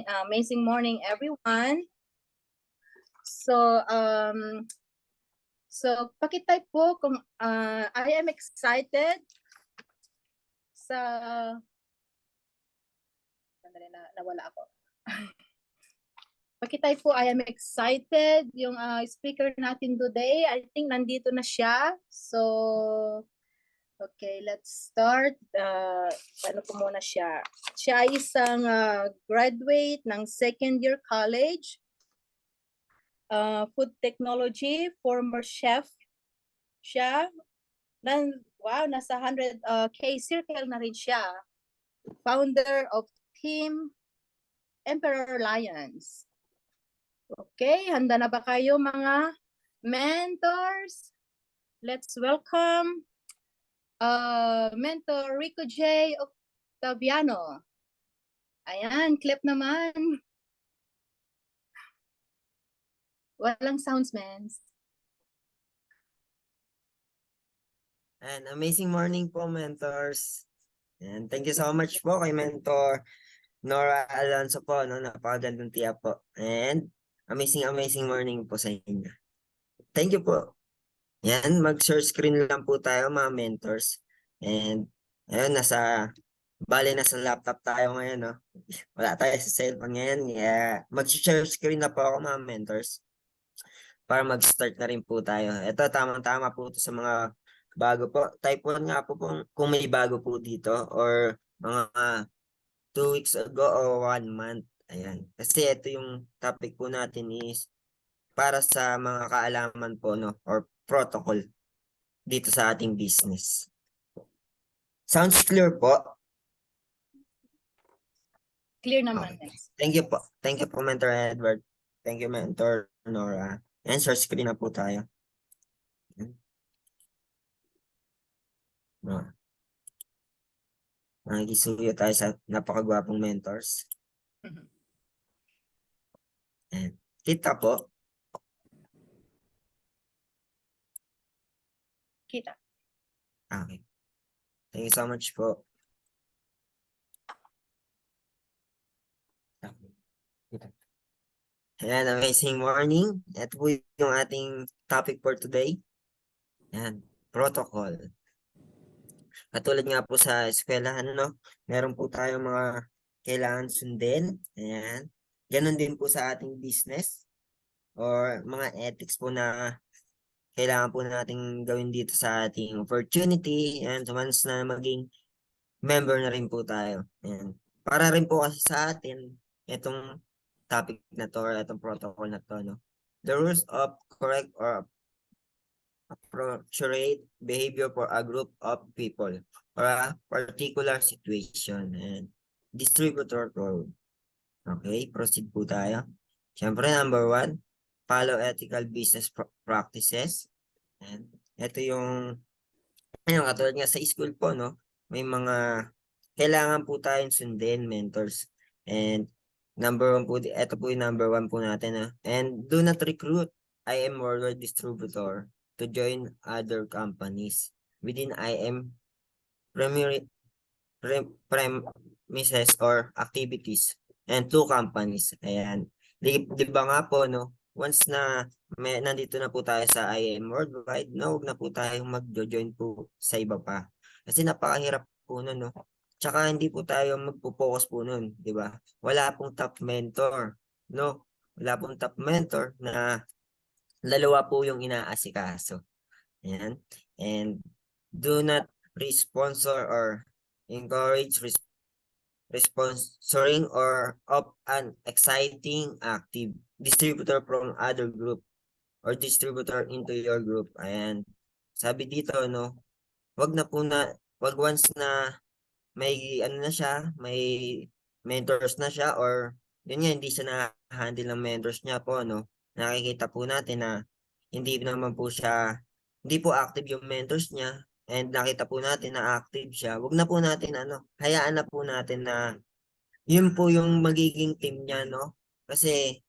amazing morning, everyone. So, pakitype po kung I am excited sa... Nawala ako. Pakitype po, I am excited. Yung speaker natin today, I think nandito na siya. So, okay, let's start. Ano po muna siya? Siya ay isang graduate ng second year college. Food technology, former chef siya. Wow, nasa 100K circle na rin siya. Founder of Team Emperor Lions. Okay, handa na ba kayo mga mentors? Let's welcome Mentor Rico J. Octaviano. Ayan, clip naman. Walang sounds, man. And amazing morning po, mentors. And thank you so much po kay Mentor Nora Alonso po, no? Napakagandang tiya po. And amazing morning po sa inyo. Thank you po. Yan, mag-share screen lang po tayo mga mentors. And ayun, nasa laptop tayo ngayon, no? Wala tayo sa cellphone ngayon. Yeah. Mag-share screen na po ako mga mentors para mag-start na rin po tayo. Ito, tamang-tama po ito sa mga bago po. Type 1 nga po kung may bago po dito or mga 2 weeks ago o 1 month. Ayan. Kasi ito yung topic po natin is para sa mga kaalaman po, no, or protocol dito sa ating business. Sounds clear po? Clear naman. Okay. Thank you po. Thank you po, Mentor Edward. Thank you, Mentor Nora. And share screen na po tayo. Nakikisuyo tayo sa napakagwapong mentors. And kita po. Kita. Okay. Thank you so much po. Ayan, amazing morning. Ito po yung ating topic for today. Ayan, protocol. Katulad nga po sa eskwelahan, no? Meron po tayong mga kailangan sundin. Ayan. Ganon din po sa ating business or mga ethics po na kailangan po nating gawin dito sa ating opportunity. And once na maging member na rin po tayo. Ayan. Para rin po kasi sa atin, itong topic na to or itong protocol na to, no? The rules of correct or appropriate behavior for a group of people or a particular situation and distributor code. Okay, proceed po tayo. Siyempre, number 1, follow ethical business practices. And ito yung, ayun, katulad nga sa school po, no? May mga kailangan po tayong sundin, mentors. And number 1 po, ito po yung number 1 po natin. No? And do not recruit IM Worldwide Distributor to join other companies within IM premises or activities and 2 companies. Ayan. Di ba nga po, no? Once na nandito na po tayo sa IM Worldwide, no, huwag na po tayong mag-join po sa iba pa. Kasi napakahirap po nun, no? Tsaka hindi po tayo magpo-focus po nun, di ba? Wala pong top mentor, no? Wala pong top mentor na dalawa po yung inaasikaso. Ayan. And do not re-sponsor or encourage sponsoring or of an exciting active distributor from other group or distributor into your group. Ayan. Sabi dito, no, wag once na may ano na siya, may mentors na siya or yun nga, hindi siya na-handle ng mentors niya po, no. Nakikita po natin na hindi po active yung mentors niya and nakita po natin na active siya. Wag na po natin hayaan na po natin na yun po yung magiging team niya, no? Kasi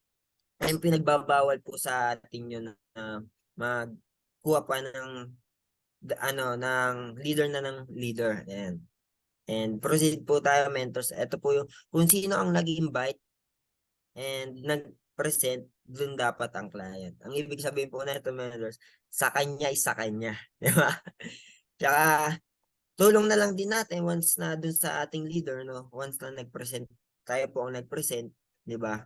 ay pinagbabawal po sa atin yun na magkuha pa ng leader na ng leader. Ayan. And proceed po tayo, mentors. Ito po yung kung sino ang nag-invite and nag-present, dun dapat ang client. Ang ibig sabihin po na ito, mentors, sa kanya is sa kanya. Di ba? Tsaka, tulong na lang din natin once na dun sa ating leader, no? Once na nag-present, tayo po ang nag-present, di ba?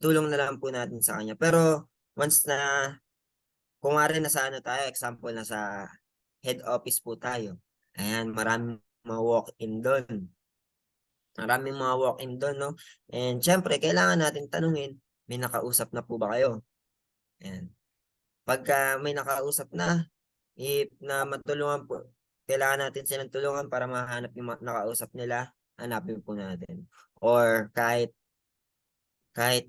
Tulong na lang po natin sa kanya. Pero, once na, kung nga rin nasa ano tayo, example na sa head office po tayo. Ayan, maraming mga walk-in doon. Maraming mga walk-in doon, no? And syempre, kailangan natin tanungin, may nakausap na po ba kayo? Ayan. Pagka may nakausap na, if na matulungan po, kailangan natin silang tulungan para mahanap yung nakausap nila, hanapin po natin. Or kahit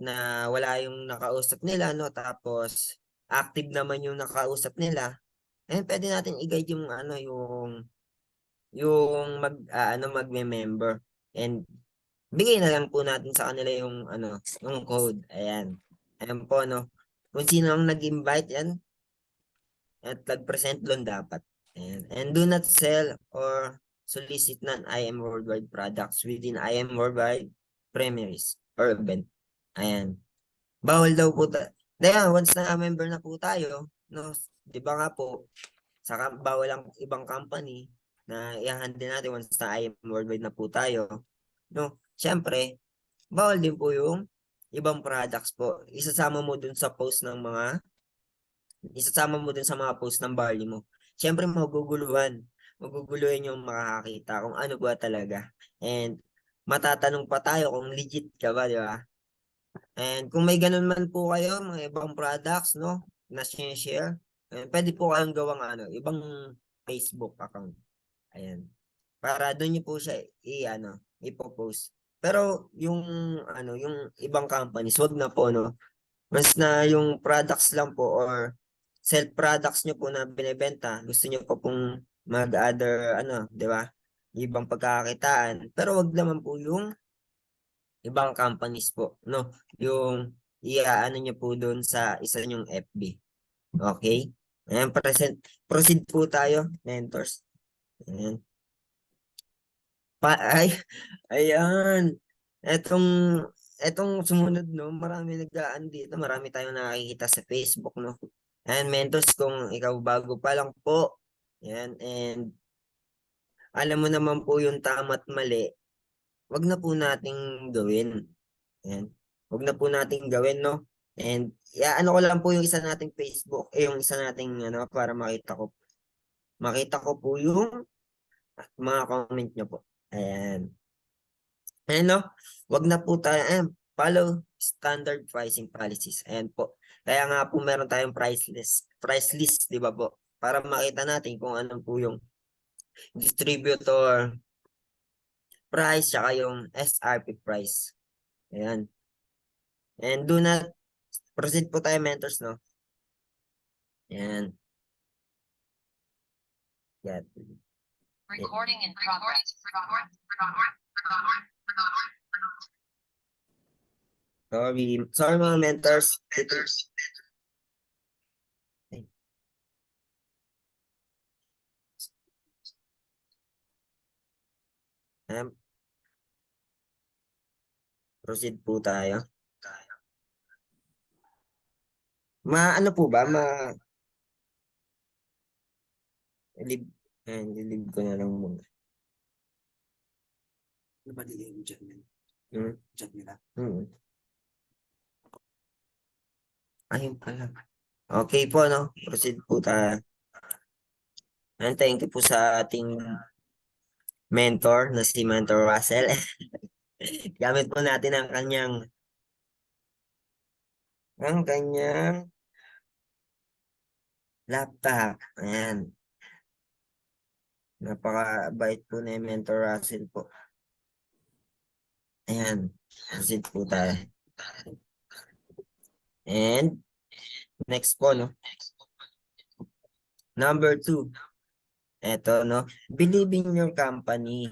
na wala yung nakausap nila, no? Tapos, active naman yung nakausap nila, eh, pwede natin i-guide yung ano, yung magme-member. And bigay na lang po natin sa kanila yung ano, yung code. Ayan. Ayan po, no. Kung sino ang nag-invite yan at nag-present doon dapat. Ayan. And do not sell or solicit non-IM Worldwide products within IM Worldwide premises or event. Ayan. Bawal daw po Dahil once na member na po tayo, no, di ba nga po, bawal ang ibang company na i-handle natin once na IM Worldwide na po tayo. No, syempre, bawal din po yung ibang products po. Isasama mo dun sa mga post ng barley mo. Syempre, maguguluhan yung makakakita kung ano ba talaga. And matatanong pa tayo kung legit ka ba, di ba? And kung may ganun man po kayo, mga ibang products, no, na share, pwede po kayong gawang ibang Facebook account. Ayan. Para doon niyo po siya ipo-post. Pero yung ibang companies, wag na po, no. Mas na yung products lang po or self products niyo po na binebenta, gusto niyo po pong mag-other di ba? Ibang pagkakakitaan. Pero wag naman po yung ibang companies po, no? Yung iaano niyo po doon sa isa niyong FB. Okay? Ayan, proceed po tayo, mentors. Ayan. Ay, ayan. Etong, etong sumunod, no, marami nagdaan dito. Marami tayong nakikita sa Facebook, no. Ayan, mentors, kung ikaw bago pa lang po, ayan, and alam mo naman po yung tama at mali, wag na po nating gawin. Ayan. Wag na po nating gawin, no. And, ano ko lang po yung isa nating Facebook, yung isa nating, para makita ko po yung mga comment nyo po. Ayan. Ano, wag na po tayo, follow standard pricing policies. Ayan po. Kaya nga po meron tayong price list, di ba po? Para makita natin kung ano po yung distributor price, tsaka yung SRP price. Ayan. And do not, proceed po tayo, mentors, no? Ayan. Yan. Recording in progress. Sorry mga mentors. Proceed po tayo. Ano po ba? Ilib ko na lang muna. Ano ba nila yung chat nila? Hmm? Chat nila? Ayun pala. Okay po, no? Proceed po tayo. And thank you po sa ating mentor na si Mentor Russell. Gamit po natin ang kanyang laptop. Ayan. Napaka-bait po ni Mentor Russell po. Ayan. Proceed po tayo. And next po, no? Number 2. Eto, no? Believe in your company.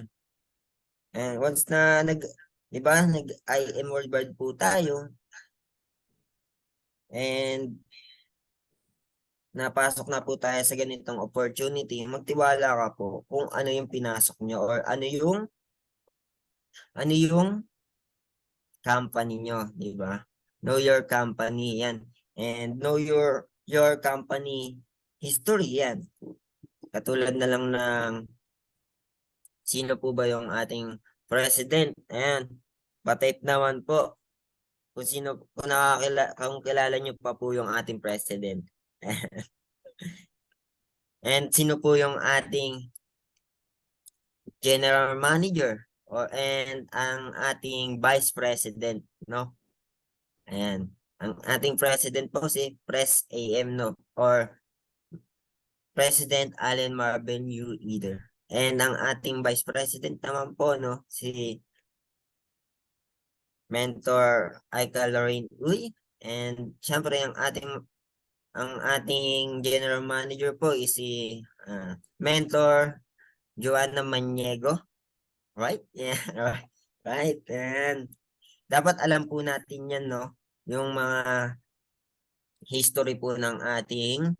And once na di ba, nag-IM Worldwide po tayo. And napasok na po tayo sa ganitong opportunity. Magtiwala ka po kung ano yung pinasok nyo or ano yung company nyo, di ba? Know your company, yan. And know your company history, yan. Katulad na lang ng sino po ba yung ating president. Ayan. Pa-type naman po kung sino, kung kilala nyo pa po yung ating president. And sino po yung ating general manager and ang ating vice president, no? Ayan. Ang ating president po si Pres AM, no? Or President Allen Marvin U. Eder. And ang ating vice president naman po, no? Si Mentor Aika Lorraine Uy. And syempre ang ating general manager po is si Mentor Joanna Maniego. Right? Yeah, right. Right. And dapat alam po natin yan, no? Yung mga history po ng ating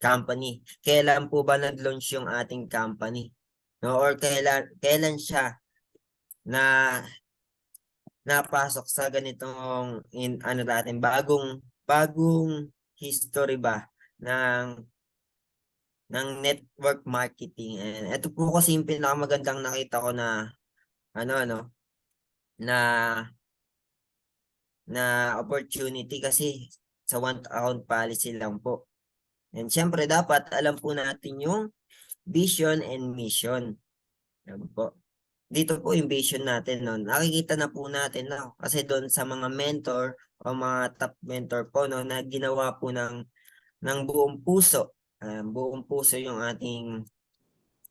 company. Kailan po ba nag-launch yung ating company? No? Or kailan siya na napasok sa ganitong ano natin, bagong history ba ng network marketing. And ito po kasi yung pinakamagandang nakita ko na na opportunity kasi sa one account policy lang po. And syempre dapat alam po natin yung vision and mission. Yan po. Dito po yung vision natin, no. Nakikita na po natin, no, kasi doon sa mga mentor o mga top mentor po, no, na ginawa po ng buong puso. Buong puso yung ating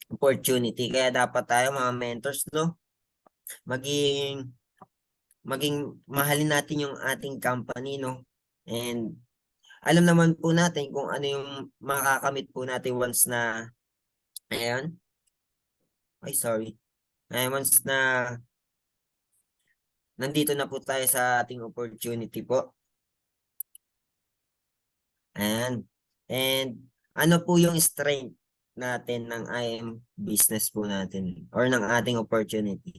opportunity. Kaya dapat tayo mga mentors, no, maging mahalin natin yung ating company, no. And alam naman po natin kung ano yung makakamit po natin once na ayan. Ay, sorry. Once na nandito na po tayo sa ating opportunity po. And ano po yung strength natin ng IM business po natin or ng ating opportunity?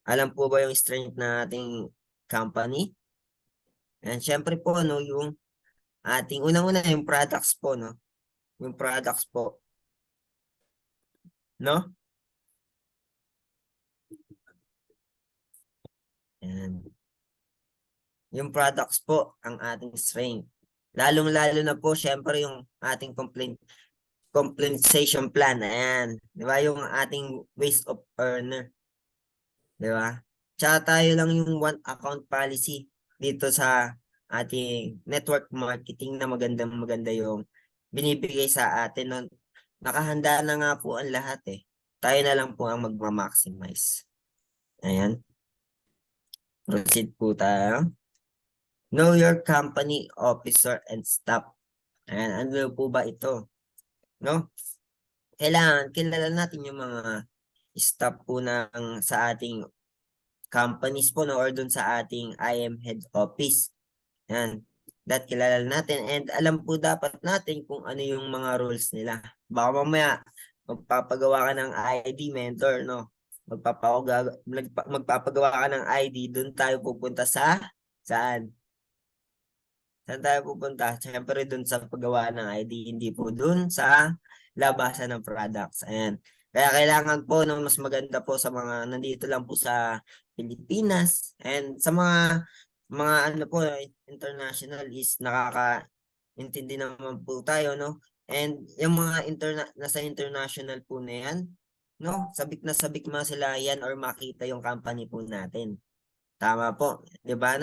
Alam po ba yung strength na ating company? And syempre po, no, yung ating unang-una yung products po, no? Yung products po. No? And yung products po ang ating strength. Lalong-lalo na po, syempre, yung ating compensation plan. Ayan. Di ba? Yung ating ways of earner. Di ba? Tsaka tayo lang yung one account policy dito sa ating network marketing na maganda yung binibigay sa atin. No? Nakahanda na nga po ang lahat eh. Tayo na lang po ang magma-maximize. Ayan. Proceed po tayo. Know your company, officer, and staff. Ayan, ano po ba ito? No? Kailangan, kilala natin yung mga staff po sa ating companies po, no? Or dun sa ating IM head office. Ayan. That kilala natin. And alam po dapat natin kung ano yung mga rules nila. Baka mamaya, magpapagawa ka ng ID mentor, no? Magpapagawa ka ng ID, dun tayo pupunta saan? Saan tayo pupunta? Siyempre dun sa paggawa ng ID, hindi po dun sa labasan ng products. Ayan. Kaya kailangan po ng mas maganda po sa mga nandito lang po sa Pilipinas and sa mga ano po international is nakakaintindi naman po tayo, no? And yung mga nasa international po na yan, no? Sabik na sabik mga sila yan or makita yung company po natin. Tama po. 'Di ba?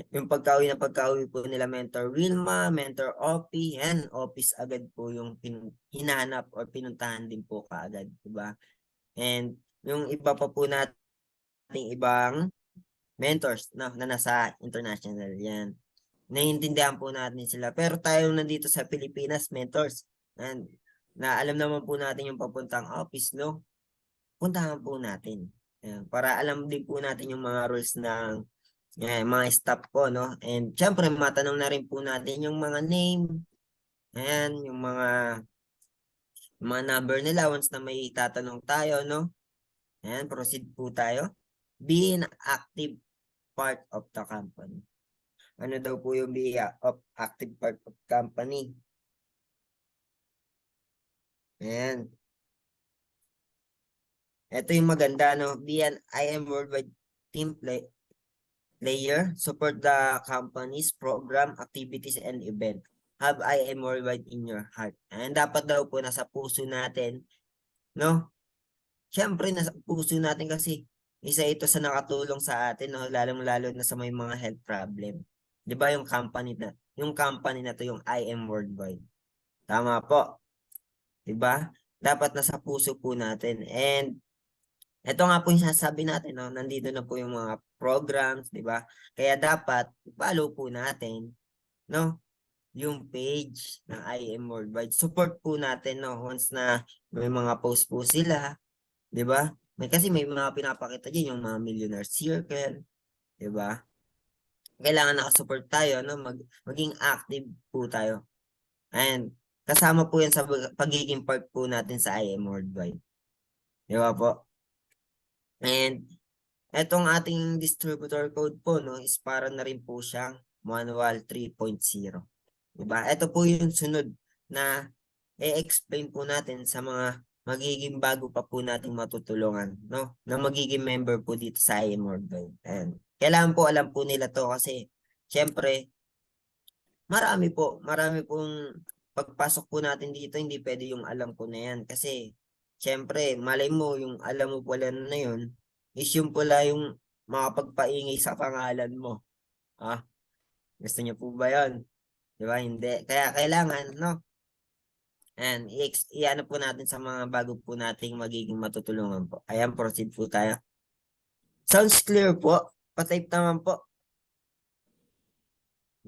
Yung pagka-uwi po nila Mentor Wilma, Mentor Opie, yan, office agad po yung hinanap or pinuntahan din po kaagad, diba? And yung iba pa po nating ibang mentors na nasa international, yan. Naiintindihan po natin sila. Pero tayo nandito sa Pilipinas, mentors, and na alam naman po natin yung papuntang office, no? Puntahan po natin. Yan, para alam din po natin yung mga rules ng mga staff po, no? And syempre, matanong na rin po natin yung mga name. Ayan, yung mga number nila once na may tatanong tayo, no? Ayan, proceed po tayo. Being active part of the company. Ano daw po yung be of active part of company? Ayan. Ito yung maganda, no? Be an IM worldwide team player, support the company's program, activities, and event. Have IM worldwide in your heart. And dapat daw po nasa puso natin, no? Siyempre, nasa puso natin kasi isa ito sa nakatulong sa atin, no? Lalong-lalo na sa may mga health problem. Di ba yung company na to, yung IM worldwide. Tama po. Di ba? Dapat nasa puso po natin. And ito nga po yung sasabi natin, no? Nandito na po yung mga programs, di ba? Kaya dapat follow po natin, no? Yung page ng IM Worldwide. Support po natin, no? Once na may mga post po sila, di ba? Kasi may mga pinapakita dyan, yung mga millionaire circle, di ba? Kailangan nakasupport tayo, no? Maging active po tayo. And kasama po yan sa pagiging part po natin sa IM Worldwide. Di ba po? And etong ating distributor code po, no, is para na rin po siyang manual 3.0. Diba? Ito po yung sunod na i-explain po natin sa mga magiging bago pa po nating matutulungan, no? Na magiging member po dito sa IM Worldwide. And kailangan po alam po nila to kasi syempre marami pong pagpasok po natin dito, hindi pwede yung alam ko na yan kasi syempre malay mo yung alam mo pala na yun is yung pala yung makapagpaingay sa pangalan mo. Ah, gusto niyo po ba yun? Di ba? Hindi. Kaya kailangan, no? And i-ano po natin sa mga bago po nating magiging matutulungan po. Ayan, proceed po tayo. Sounds clear po. Pa-type naman po.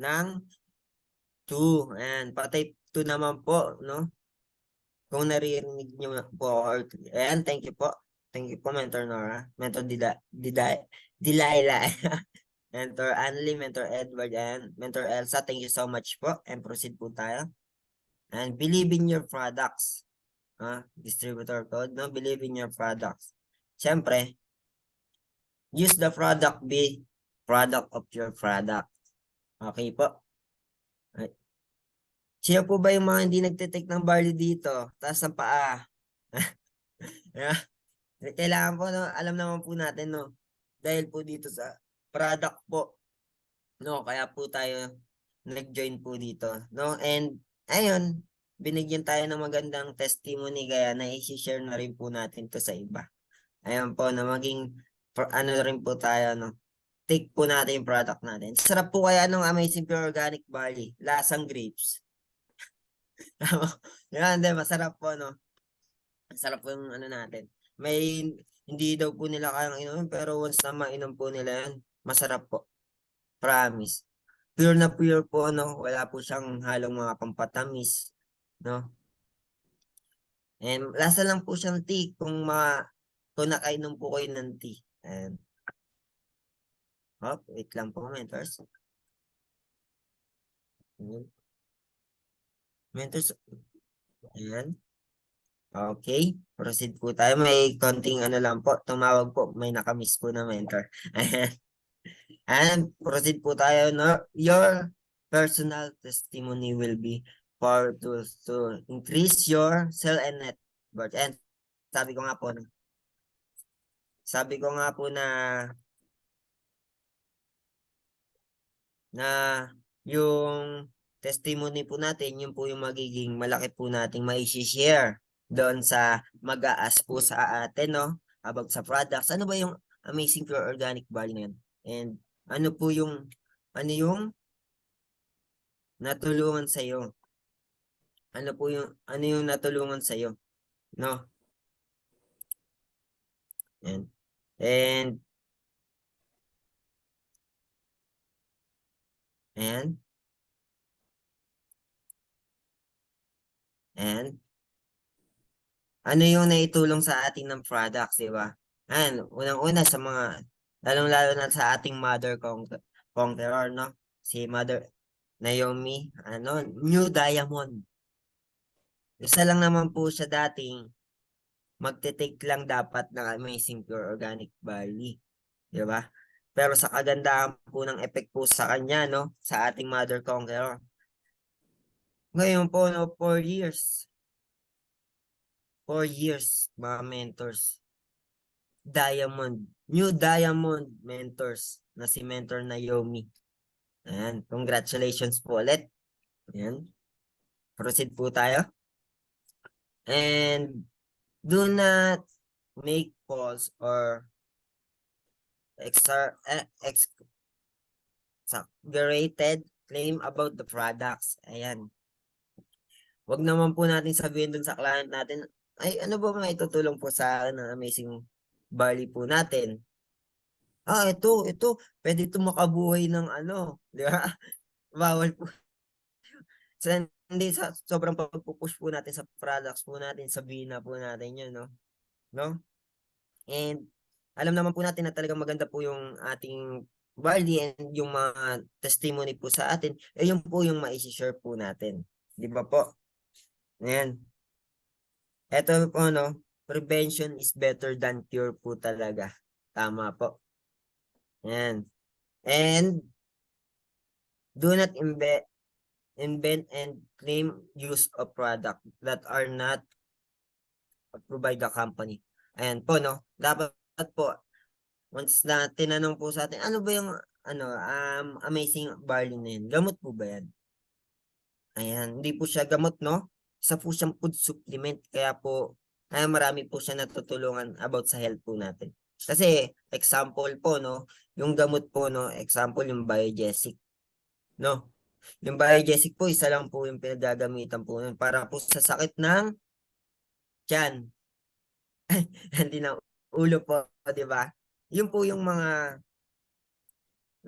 Ng 2. Ayan, pa-type 2 naman po, no? Kung naririnig niyo po. Ayan, thank you po. Thank you po, Mentor Nora. Mentor Delilah. Mentor Annalie, Mentor Edward, and Mentor Elsa. Thank you so much po. And proceed po tayo. And believe in your products. Distributor code, no? Believe in your products. Siyempre, use the product, be product of your product. Okay po. Right. Sino po ba yung mga hindi nagtitake ng barley dito? Taas ng paa. Yeah. Kailangan po, no? Alam naman po natin, no? Dahil po dito sa product po, no? Kaya po tayo nag-join po dito, no? And ayun, binigyan tayo ng magandang testimony kaya na-share na rin po natin to sa iba. Ayun po, na maging ano rin po tayo, no? Take po natin yung product natin. Sarap po kaya ng Amazing Pure Organic Barley. Lasang grapes. Yan, hindi, masarap po, no? Masarap po yung ano natin. May, hindi daw po nila kayang inumin, pero once na mainom po nila yan, masarap po. Promise. Pure na pure po, no? Wala po siyang halong mga pampatamis, no? And lasa lang po siyang tea kung nakainom po kayo ng tea. And wait lang po, mentors. Mentors, ayan. Okay, proceed po tayo. May konting ano lang po, tumawag po, may nakamiss po na mentor. Ayan. And proceed po tayo, no? Your personal testimony will be powerful to increase your sell and net worth. And sabi ko nga po na yung testimony po natin, yun po yung magiging malaki po nating mai-share doon sa mag-aas po sa atin, no? About sa products. Ano ba yung Amazing Pure Organic Barley na yun? And ano yung natulungan sa'yo? Ano yung natulungan sa'yo? No? And ano yung naitulong sa ating ng products, di ba? Unang-una sa mga, lalong-lalo na sa ating mother conqueror, no? Si Mother Naomi, New Diamond. Isa lang naman po siya dating magte-take lang dapat ng Amazing Pure Organic Barley. Di ba? Pero sa kagandahan po ng effect po sa kanya, no, sa ating Mother Conqueror. Ngayon po, no, 4 years. 4 years, mga mentors. New Diamond mentors na si Mentor Naomi. Ayan, congratulations po ulit. Ayan. Proceed po tayo. And do not make false or exaggerated claim about the products. Ayan. Wag naman po natin sabihin dun sa client natin, ay ano ba mga itutulong po sa akin ng amazing barley po natin? Ito, pwede ito makabuhay ng ano, di ba? Bawal po. So, hindi sa sobrang pagpupush po natin sa products po natin, sa bina po natin yun, no? No? And alam naman po natin na talagang maganda po yung ating barley and yung mga testimony po sa atin, yun po yung ma-share po natin. Di ba po? Ayan. Ito po, no? Prevention is better than cure po talaga. Tama po. Ayan. And do not invent and claim use of product that are not approved by the company. Ayan po, no? Dapat po, once na tinanong po sa atin, ano ba yung amazing barley na yun? Gamot po ba yan? Ayan, hindi po siya gamot, no? Isa po siyang food supplement. Kaya po, marami po siya natutulungan about sa health po natin. Kasi, example po, no? Yung gamot po, no? Example, yung Biogesic. No? Yung Biogesic po, isa lang po yung pinagagamitan po nun para po sa sakit ng tiyan. Hindi na ulo po, di ba? Yun po yung mga,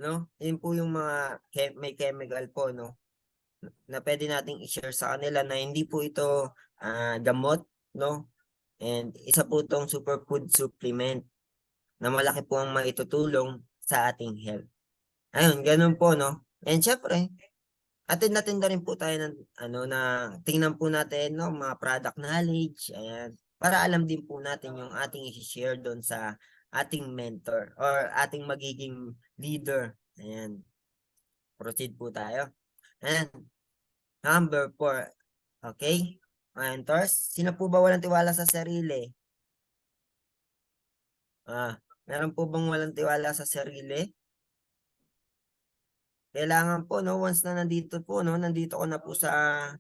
no? Yun po yung mga may chemical po, no? Na pwede nating i-share sa kanila na hindi po ito gamot, no? And isa po itong superfood supplement na malaki po ang maitutulong sa ating health. Ayun, ganun po, no? And syempre, attend na rin po tayo ng, na tingnan po natin, no, mga product knowledge, ayan, para alam din po natin yung ating i-share doon sa ating mentor or ating magiging leader. Ayan, proceed po tayo. Ayan, number 4. Okay? Mentors, sino po ba walang tiwala sa sarili? Meron po bang walang tiwala sa sarili? Kailangan po, no, once na nandito po, no, nandito ko na po sa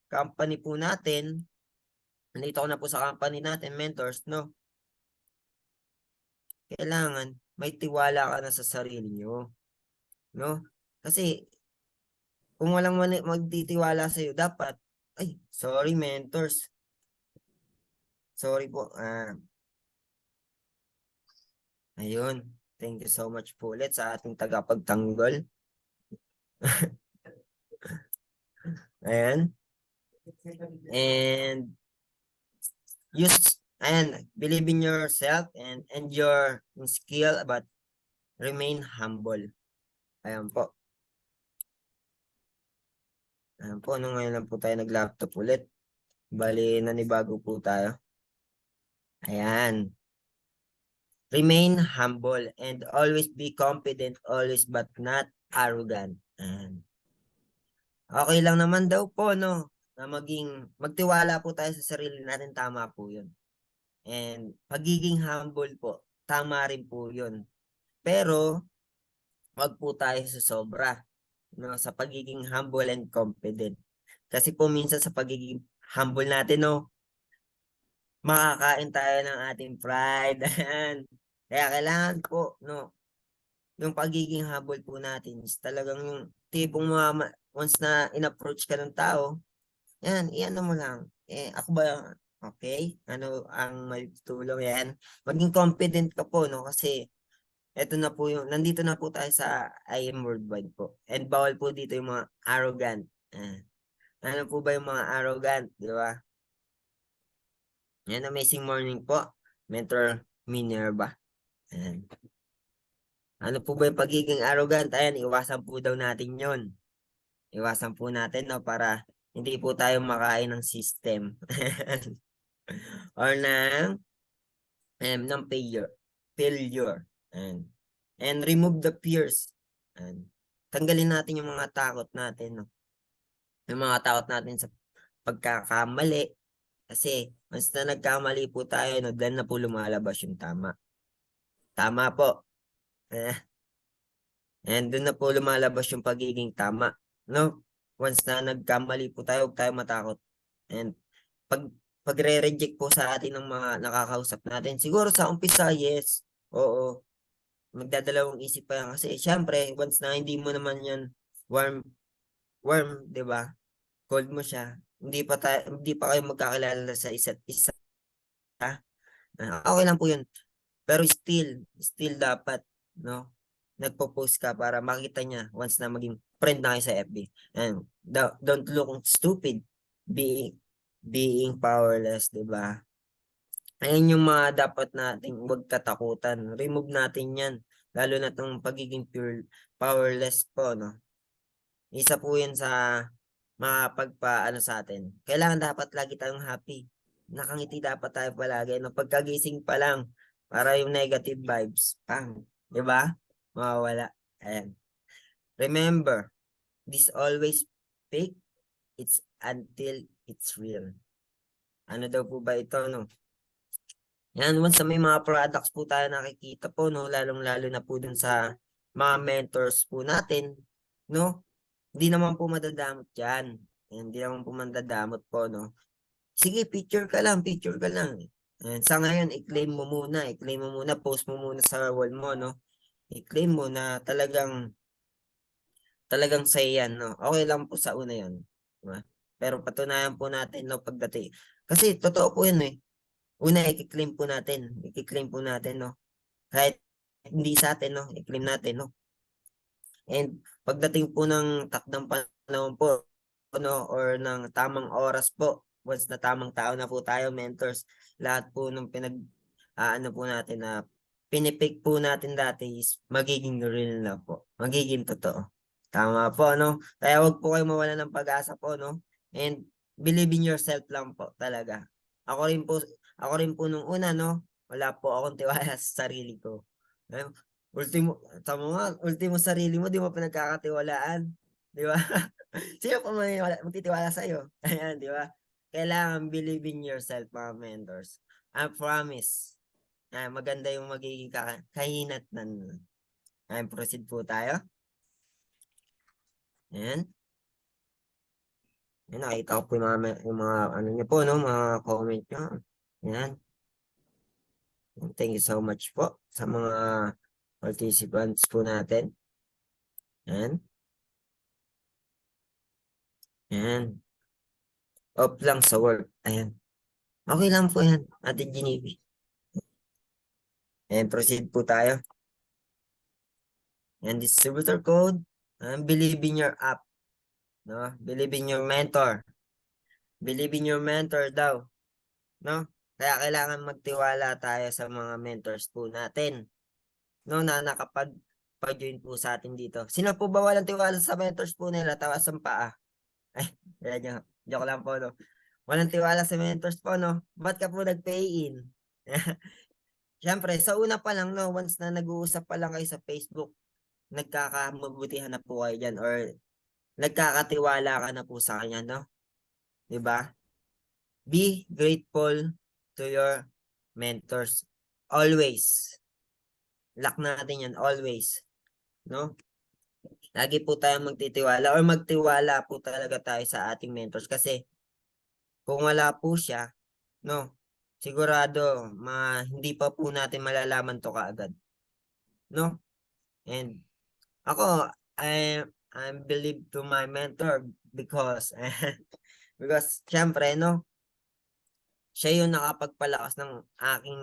company po natin, mentors, no? Kailangan may tiwala ka na sa sarili nyo, no? Kasi kung walang magtitiwala sa iyo, dapat, sorry mentors. Sorry po. Ayun. Thank you so much po ulit sa ating tagapagtanggol. Ayan. And believe in yourself and your skill, but remain humble. Ayan po. Ayan po, ngayon lang po tayo nag-laptop ulit. Bali, nanibago po tayo. Ayan. Remain humble and always be confident, always but not arrogant. Ayan. Okay lang naman daw po, no? Na magtiwala po tayo sa sarili natin, tama po yun. And pagiging humble po, tama rin po yun. Pero, wag po tayo sa sobra, no? Sa pagiging humble and confident. Kasi po minsan sa pagiging humble natin, no? Makakain tayo ng ating pride. Kaya kailangan po, no? Yung pagiging humble po natin is talagang yung tipong once na in-approach ka ng tao, iyan mo lang. Ako ba, okay? Ano ang may tulong yan? Maging confident ka po, no? Kasi, eto na po nandito na po tayo sa I am worldwide po. And bawal po dito yung mga arrogant. Ano po ba yung mga arrogant, di ba? Yan, amazing morning po. Mentor Minerva. Ayan. Ano po ba yung pagiging arrogant? Ayan, iwasan po daw natin yon. Iwasan po natin, no, para hindi po tayo makain ng system. Or ng failure. Ayan. And remove the fears. And tanggalin natin yung mga takot natin, no? Yung mga takot natin sa pagkakamali. Kasi once na nagkamali po tayo, no, then na po lumalabas yung tama. Tama po. And doon na po lumalabas yung pagiging tama. No? Once na nagkamali po tayo, huwag tayo matakot. And pagre-reject po sa atin ng mga nakakausap natin, siguro sa umpisa, yes. Oo. Magdadalawang isip pa yan. Kasi syempre, once na hindi mo naman yan warm, di ba? Cold mo siya. Hindi pa kayo magkakilala sa isa't isa. Okay lang po yun. Pero still dapat, no? Nagpo-post ka para makita niya once na maging friend na kayo sa FB. And don't look stupid being powerless, di ba? Ayun yung mga dapat nating huwag katakutan. Remove natin yan. Lalo na itong pagiging pure powerless po, no? Isa po yan sa makapagpaano sa atin. Kailangan dapat lagi tayong happy. Nakangiti dapat tayo palagi. No? Pagkagising pa lang, para yung negative vibes, pang, di ba? Mawawala. Ayan. Remember, this always fake, it's until it's real. Ano daw po ba ito, no? Yan, once na may mga products po tayo nakikita po, no? Lalong-lalo na po dun sa mga mentors po natin, no? Hindi naman po madadamot yan. Hindi naman po madadamot po, no? Sige, picture ka lang. And sa ngayon, i-claim mo muna, post mo muna sa wall mo, no? I-claim mo na talagang sa'yo yan, no? Okay lang po sa una yan. Diba? Pero patunayan po natin, no, pagdating. Kasi totoo po yun, eh. Una, i-claim po natin, no? Kahit hindi sa atin, no? I-claim natin, no? And pagdating po ng takdang panahon po, no, or ng tamang oras po, once na tamang tao na po tayo, mentors, lahat po ng ano po natin na pinipick po natin dati is magiging real na po. Magiging totoo. Tama po, no? Kaya wag po kayo mawala ng pag-asa po, no? And believe in yourself lang po talaga. Ako rin po nung una, no? Wala po akong tiwala sa sarili ko. Ultimo sarili mo, di mo pinagkakatiwalaan. Di ba? Sino pa magtitiwala sa'yo? Ayan, di ba? Kailangan believe in yourself, mga mentors. I promise. Maganda yung magiging kahinatnan. Ayan, proceed po tayo. Ayan. Ayan, nakita ko po yung mga ano niyo po, no? Mga comment nyo. Ayan. Thank you so much po sa mga participants po natin. Ayan. Ayan. Off lang sa work. Ayan. Okay lang po yan, Ate Genevieve. Ayan, proceed po tayo. And distributor code. Believe in your app. No? Believe in your mentor. Believe in your mentor daw. No? Kaya kailangan magtiwala tayo sa mga mentors po natin. No, na nakapag-join po sa atin dito. Sino po ba walang tiwala sa mentors po nila? Tawas ang paa. Ay, joke lang po, no? Walang tiwala sa mentors po, no? Ba't ka po nag-pay in? Siyempre, sa una pa lang, no? Once na nag-uusap pa lang kayo sa Facebook, nagkakamabutihan na po kayo dyan or nagkakatiwala ka na po sa kanya, no? Diba? Be grateful to your mentors. Always. Lock natin yan, always. No? Lagi po tayong magtitiwala or magtiwala po talaga tayo sa ating mentors kasi kung wala po siya, no, sigurado hindi pa po natin malalaman to kaagad. No? And ako, I believe to my mentor because syempre, no, siya yung nakapagpalakas ng aking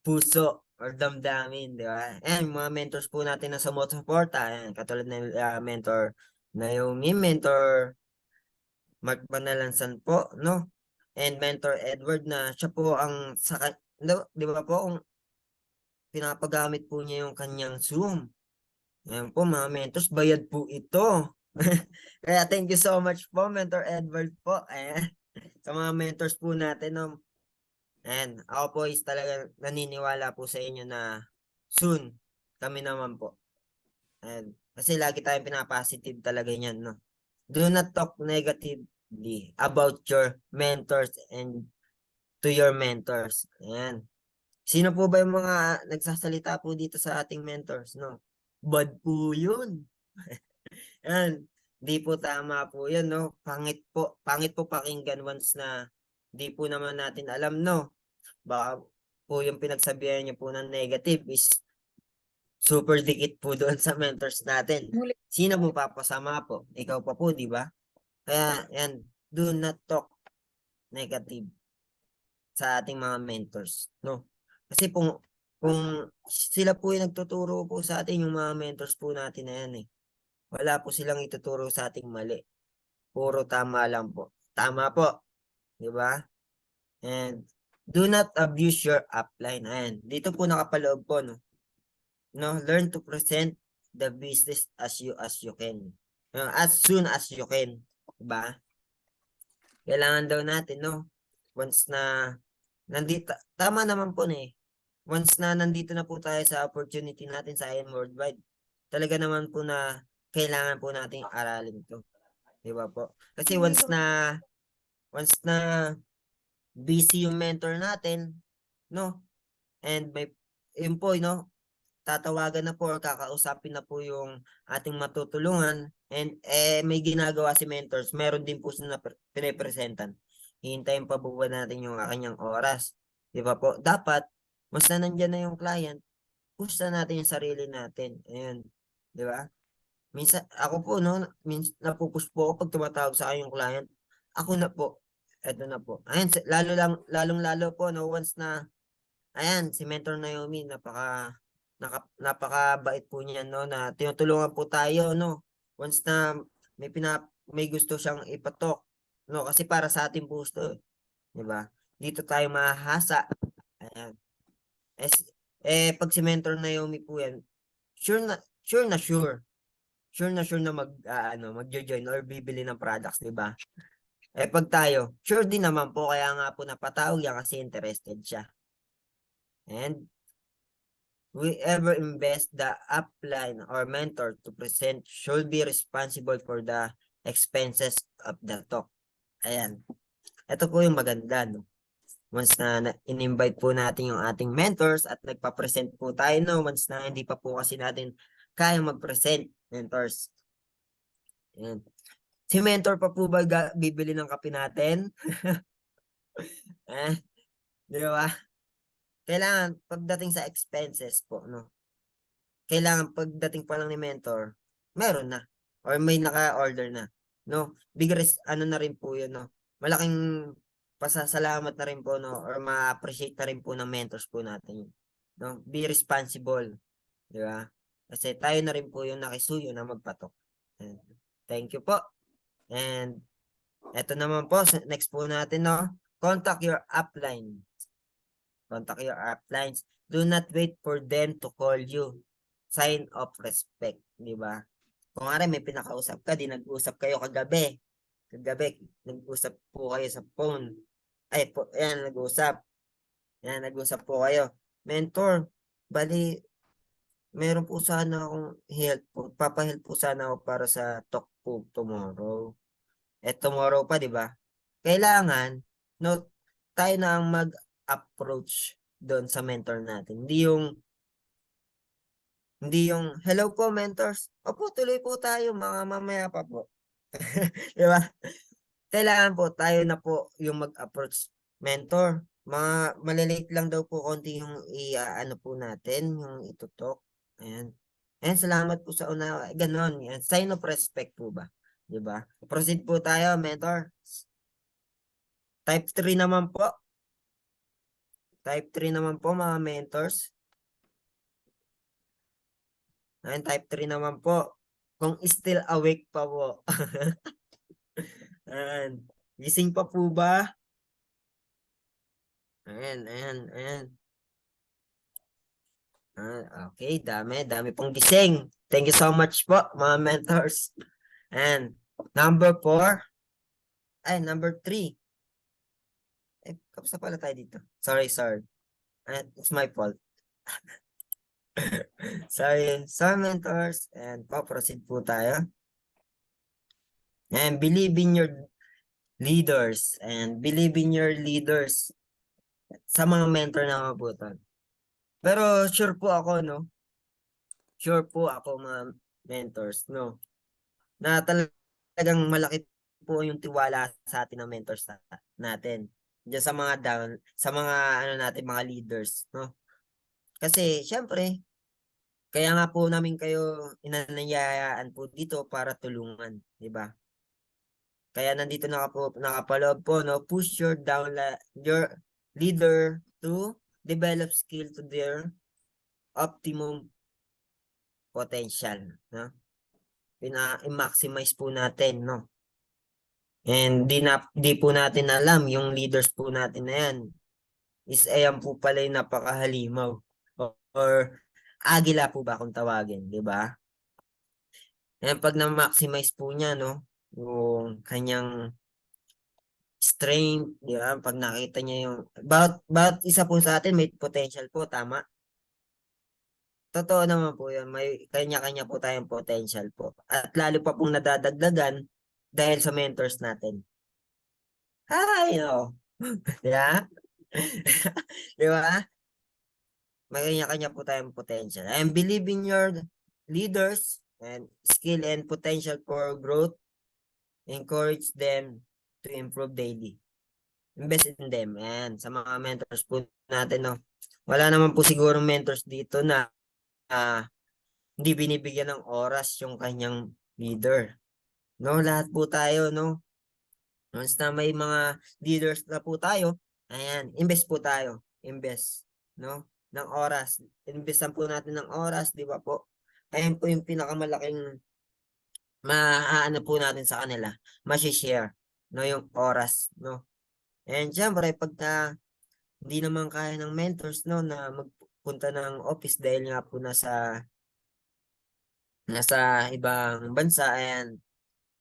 puso or damdamin, di ba? Ayan, mga mentors po natin na sumusuporta, ayan, katulad ng mentor Naomi, mentor Mark Banalansan po, no? And mentor Edward na siya po ang di ba po, kung pinapagamit po niya yung kanyang Zoom. Ayan po, mga mentors, bayad po ito. Kaya thank you so much po, Mentor Edward po. Ayan, sa mga mentors po natin, no? And ako po is talaga naniniwala po sa inyo na soon, kami naman po. And, kasi lagi tayong pinapositive talaga niyan, no? Do not talk negatively about your mentors and to your mentors. Ayan. Sino po ba yung mga nagsasalita po dito sa ating mentors, no? Bad po yun. Ayan. Di po tama po yun, no? Pangit po pakinggan once na di po naman natin alam, no? Baka po yung pinagsabihan niyo po ng negative is super dikit po doon sa mentors natin. Muli. Sino po papasama po? Ikaw pa po, di ba? Kaya, yan, do not talk negative sa ating mga mentors, no? Kasi kung sila po yung nagtuturo po sa atin, yung mga mentors po natin na yan, wala po silang ituturo sa ating mali. Puro tama lang po. Tama po. Di ba? And do not abuse your upline. Ayan. Dito po nakapaloob po, no? No, learn to present the business as you can. As soon as you can. Diba? Kailangan daw natin, no? Once na nandito, tama naman po once na nandito na po tayo sa opportunity natin sa IM Worldwide, talaga naman po na kailangan po nating aralin to. Diba po? Kasi once na busy yung mentor natin, no? And yun po, tatawagan na po or kakausapin na po yung ating matutulungan and may ginagawa si mentors, meron din po sila pinipresentan. Hihintayin pa po ba natin yung kanyang oras? Di ba po? Dapat, mas na nandyan na yung client, push na natin yung sarili natin. Ayun. Di ba? Minsan, ako po, napupush po ako pag tumatawag sa akin yung client. Ako na po. Eto na po. Ayun, lalong-lalo po, once na, ayan, si Mentor Naomi, napakabait po niya, no, na tinutulungan po tayo, no, once na may gusto siyang ipatok, no, kasi para sa ating po gusto, di ba? Dito tayo mahahasa. Ayan. Pag si Mentor Naomi po yan, sure na magjo-join or bibili ng products, di ba? Pag tayo, sure din naman po, kaya nga po napatawag yan kasi interested siya. And whoever invest the upline or mentor to present should be responsible for the expenses of the talk. Ayan. Ito po yung maganda, no? Once na in-invite po natin yung ating mentors at nagpa-present po tayo, no? Once na hindi pa po kasi natin kaya mag-present, mentors. Ayan. Si mentor pa po ba bibili ng kape natin? Di ba? Kailangan pagdating sa expenses po, no? Kailangan pagdating pa lang ni mentor, meron na or may naka-order na, no? Na rin po 'yun, no? Malaking pasasalamat na rin po, no, or ma-appreciate na rin po ng mentors po natin, no? Be responsible, di ba? Kasi tayo na rin po yung nakisuyo na magpatok. And thank you po. And eto naman po, next po natin, no? Contact your upline. Contact your uplines. Do not wait for them to call you. Sign of respect, di ba? Kung nga may pinakausap ka, di nag-usap kayo kagabi. Kagabi, nag-usap po kayo sa phone. Nag-usap. Yan, nag-usap po kayo. Mentor, bali, meron po sana akong help po. Papahelp po sana ako para sa talk po tomorrow. Tomorrow pa, di ba? Kailangan, no, tayo na ang mag-approach doon sa mentor natin. Hindi yung hello po mentors. Opo, tuloy po tayo mga mamaya pa po. Di ba? Kailangan po tayo na po yung mag-approach mentor. Malilate lang daw po konti yung ano po natin, yung itutok. Ayan. Ayan, salamat po sa una. Ganon. Yan. Sign of respect po ba? Di ba? Proceed po tayo, mentor. Type 3 naman po. Type 3 naman po, mga mentors. Ayan, type 3 naman po. Kung still awake pa po. Ayan. Gising pa po ba? Ayan. Okay, dami pong gising. Thank you so much po, mga mentors. And number 4. Number 3. Kamusta pala tayo dito? Sorry. It's my fault. Sorry, mentors, and proceed po tayo. And believe in your leaders, sa mga mentor na mabutan. Pero sure po ako, no? Sure po ako, mga mentors, no? Na talagang malaki po yung tiwala sa atin ng mentors natin. Diyan sa mga down, sa mga ano natin, mga leaders, no? Kasi syempre, kaya nga po namin kayo inanayayaan po dito para tulungan, di ba? Kaya nandito nakapaloob po, no? Push your leader to develop skill to their optimum potential, no? I-maximize po natin, no? And di po natin alam yung leaders po natin na yan is ayan po pala yung napakahalimaw or agila po ba kung tawagin, di ba? And pag na-maximize po niya, no, yung kanyang strength, di ba? Pag nakita niya yung bawat isa po sa atin may potential po, tama? Totoo naman po yun. May kanya-kanya po tayong potential po. At lalo pa pong nadadagdagan dahil sa mentors natin. Ay, no. Di ba? Di ba? May kanya-kanya po tayong potential. And believe in your leaders and skill and potential for growth. Encourage them to improve daily. Invest in them. And sa mga mentors po natin, no? Wala naman po siguro mentors dito na hindi binibigyan ng oras yung kanyang leader. No, lahat po tayo, no? Once na may mga leaders na po tayo, ayan, invest po tayo. Invest, no? Ng oras. Investan po natin ng oras, di ba po? Ayan po yung pinakamalaking maaano po natin sa kanila. Ma-share, no? Yung oras, no? And syempre, pagka hindi naman kaya ng mentors, no, na magpunta ng office dahil nga po nasa ibang bansa, ayan,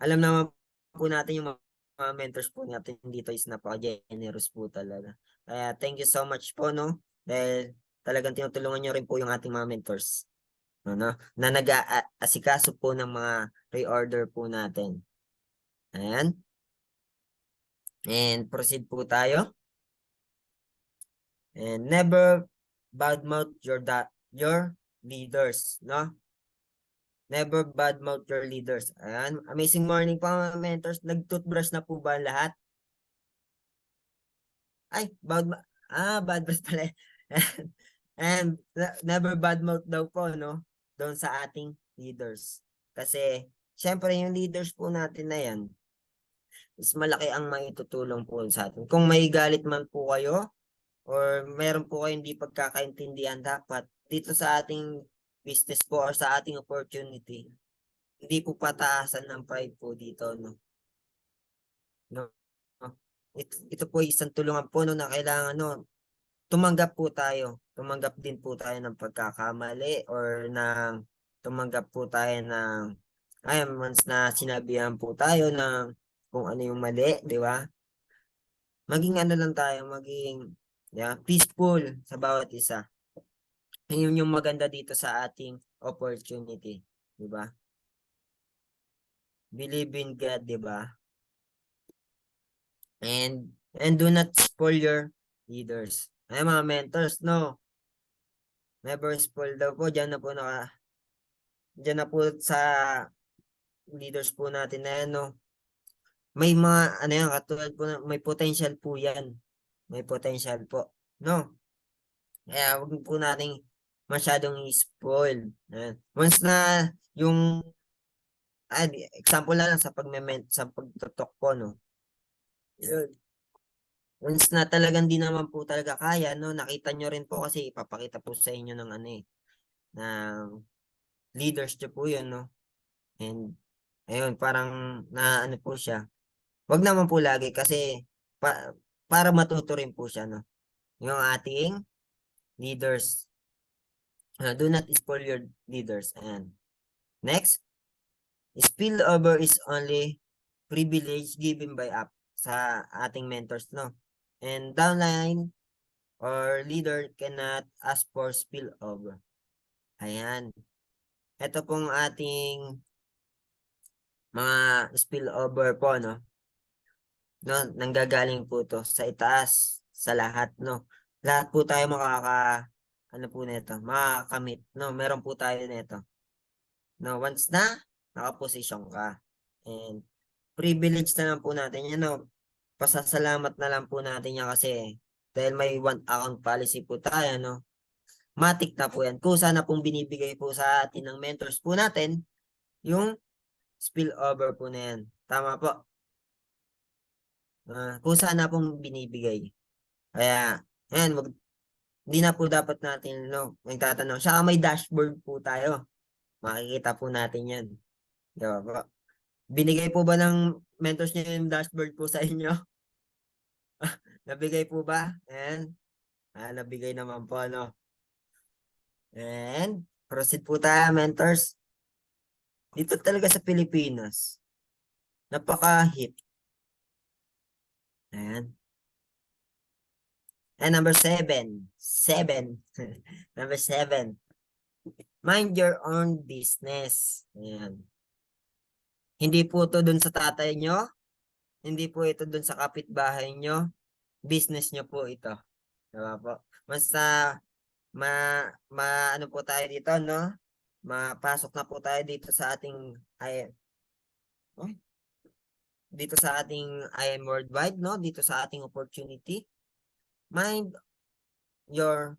alam naman po natin yung mga mentors po natin dito is napaka-generous po talaga. Kaya thank you so much po, no? Dahil talagang tinutulungan nyo rin po yung ating mga mentors. No? Na nag-aasikaso po ng mga reorder po natin. Ayan. And proceed po tayo. And never badmouth your leaders, no? Never badmouth your leaders. Ayan. Amazing morning po mga mentors. Nag-toothbrush na po ba lahat? Ay, bad brush pala. And never badmouth daw po, no? Doon sa ating leaders. Kasi, syempre, yung leaders po natin na yan, is malaki ang maitutulong po sa atin. Kung may galit man po kayo, or meron po kayong hindi pagkakaintindihan dapat, dito sa ating business po or sa ating opportunity, hindi po pataasan ng pride po dito, no? No? Ito po isang tulungan po, no, na kailangan, no, tumanggap po tayo. Tumanggap din po tayo ng pagkakamali or tumanggap po tayo ng once na sinabihan po tayo ng kung ano yung mali, di ba? Maging ano lang tayo, maging peaceful sa bawat isa. Yun yung maganda dito sa ating opportunity, di ba? Believe in God, di ba? And do not spoil your leaders. Ay, mga mentors, no. Never spoil daw po. Diyan na po sa leaders po natin na yan, no. May mga, katulad po, may potential po yan. May potential po, no. Kaya huwag po nating masyadong i-spoil. Once na yung, example lang sa pagtutok po, no. Once na talagang di naman po talaga kaya, no, nakita nyo rin po kasi ipapakita po sa inyo ng ng leaders nyo po yun, no. And, ayun, parang po siya. Wag naman po lagi kasi para matuto rin po siya, no. Yung ating leaders. Do not spoil your leaders. And next, spillover is only privilege given by up sa ating mentors, no. And downline or leader cannot ask for spillover. Ayan. Ito pong ating mga spillover po, no? No, nanggagaling po to sa itaas, sa lahat, no? Lahat po tayo ano po nito, makakamit, no? Meron po tayo nito. No, once na, nakaposisyon ka. And privilege na lang po natin yan, no? Pasasalamat na lang po natin yan kasi dahil may one account policy po tayo, no? Matik na po yan. Kusa na pong binibigay po sa atin ng mentors po natin, yung spillover po na yan. Tama po. Kusa na pong binibigay. Kaya, ayan, hindi na po dapat natin, no, magtatanong. Saka may dashboard po tayo. Makikita po natin yan. Diba po? Binigay po ba ng mentors niyo yung dashboard po sa inyo? Nabigay po ba? And, nabigay naman po, no? And, proceed po tayo, mentors. Dito talaga sa Pilipinas, napaka-hit. Ayan. And number 7. Number 7. Mind your own business. Ayan. Hindi po ito dun sa tatay nyo. Hindi po ito dun sa kapitbahay nyo. Business nyo po ito. Diba po? Basta, ano po tayo dito, no? Mapasok na po tayo dito sa ating, dito sa ating I am worldwide, no? Dito sa ating opportunity. Mind your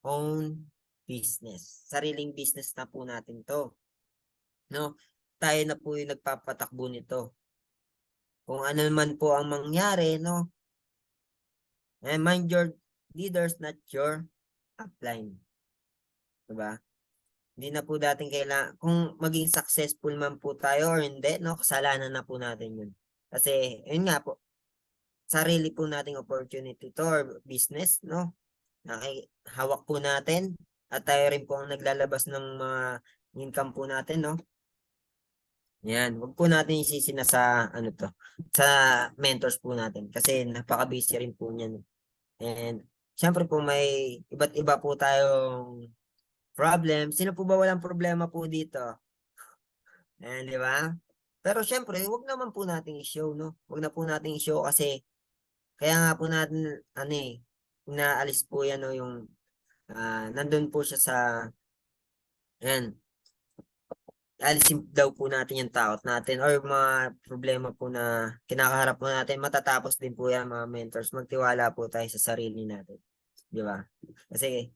own business. Sariling business na po natin to. No? Tayo na po yung nagpapatakbo nito. Kung ano man po ang mangyari, no? And mind your leaders, not your upline. Diba? Hindi na po dating kailangan, kung maging successful man po tayo or hindi, no? Kasalanan na po natin yun. Kasi, yun nga po, sarili po nating opportunity to or business, no? Hawak po natin at tayo rin po ang naglalabas ng mga income po natin, no? Yan, wag po natin isisi na sa ano to, sa mentors po natin kasi napaka-busy rin po niyan. And syempre po may iba't iba po tayong problem. Sino po ba walang problema po dito? Ayan, di ba? Pero syempre, wag naman po nating i-show, no? Wag na po nating i-show kasi kaya nga po natin ano inaalis po yan, no, yung nandun po siya sa yan, alisin daw po natin yung takot natin or mga problema po na kinakaharap po natin, matatapos din po yan mga mentors. Magtiwala po tayo sa sarili natin. Di ba? Kasi,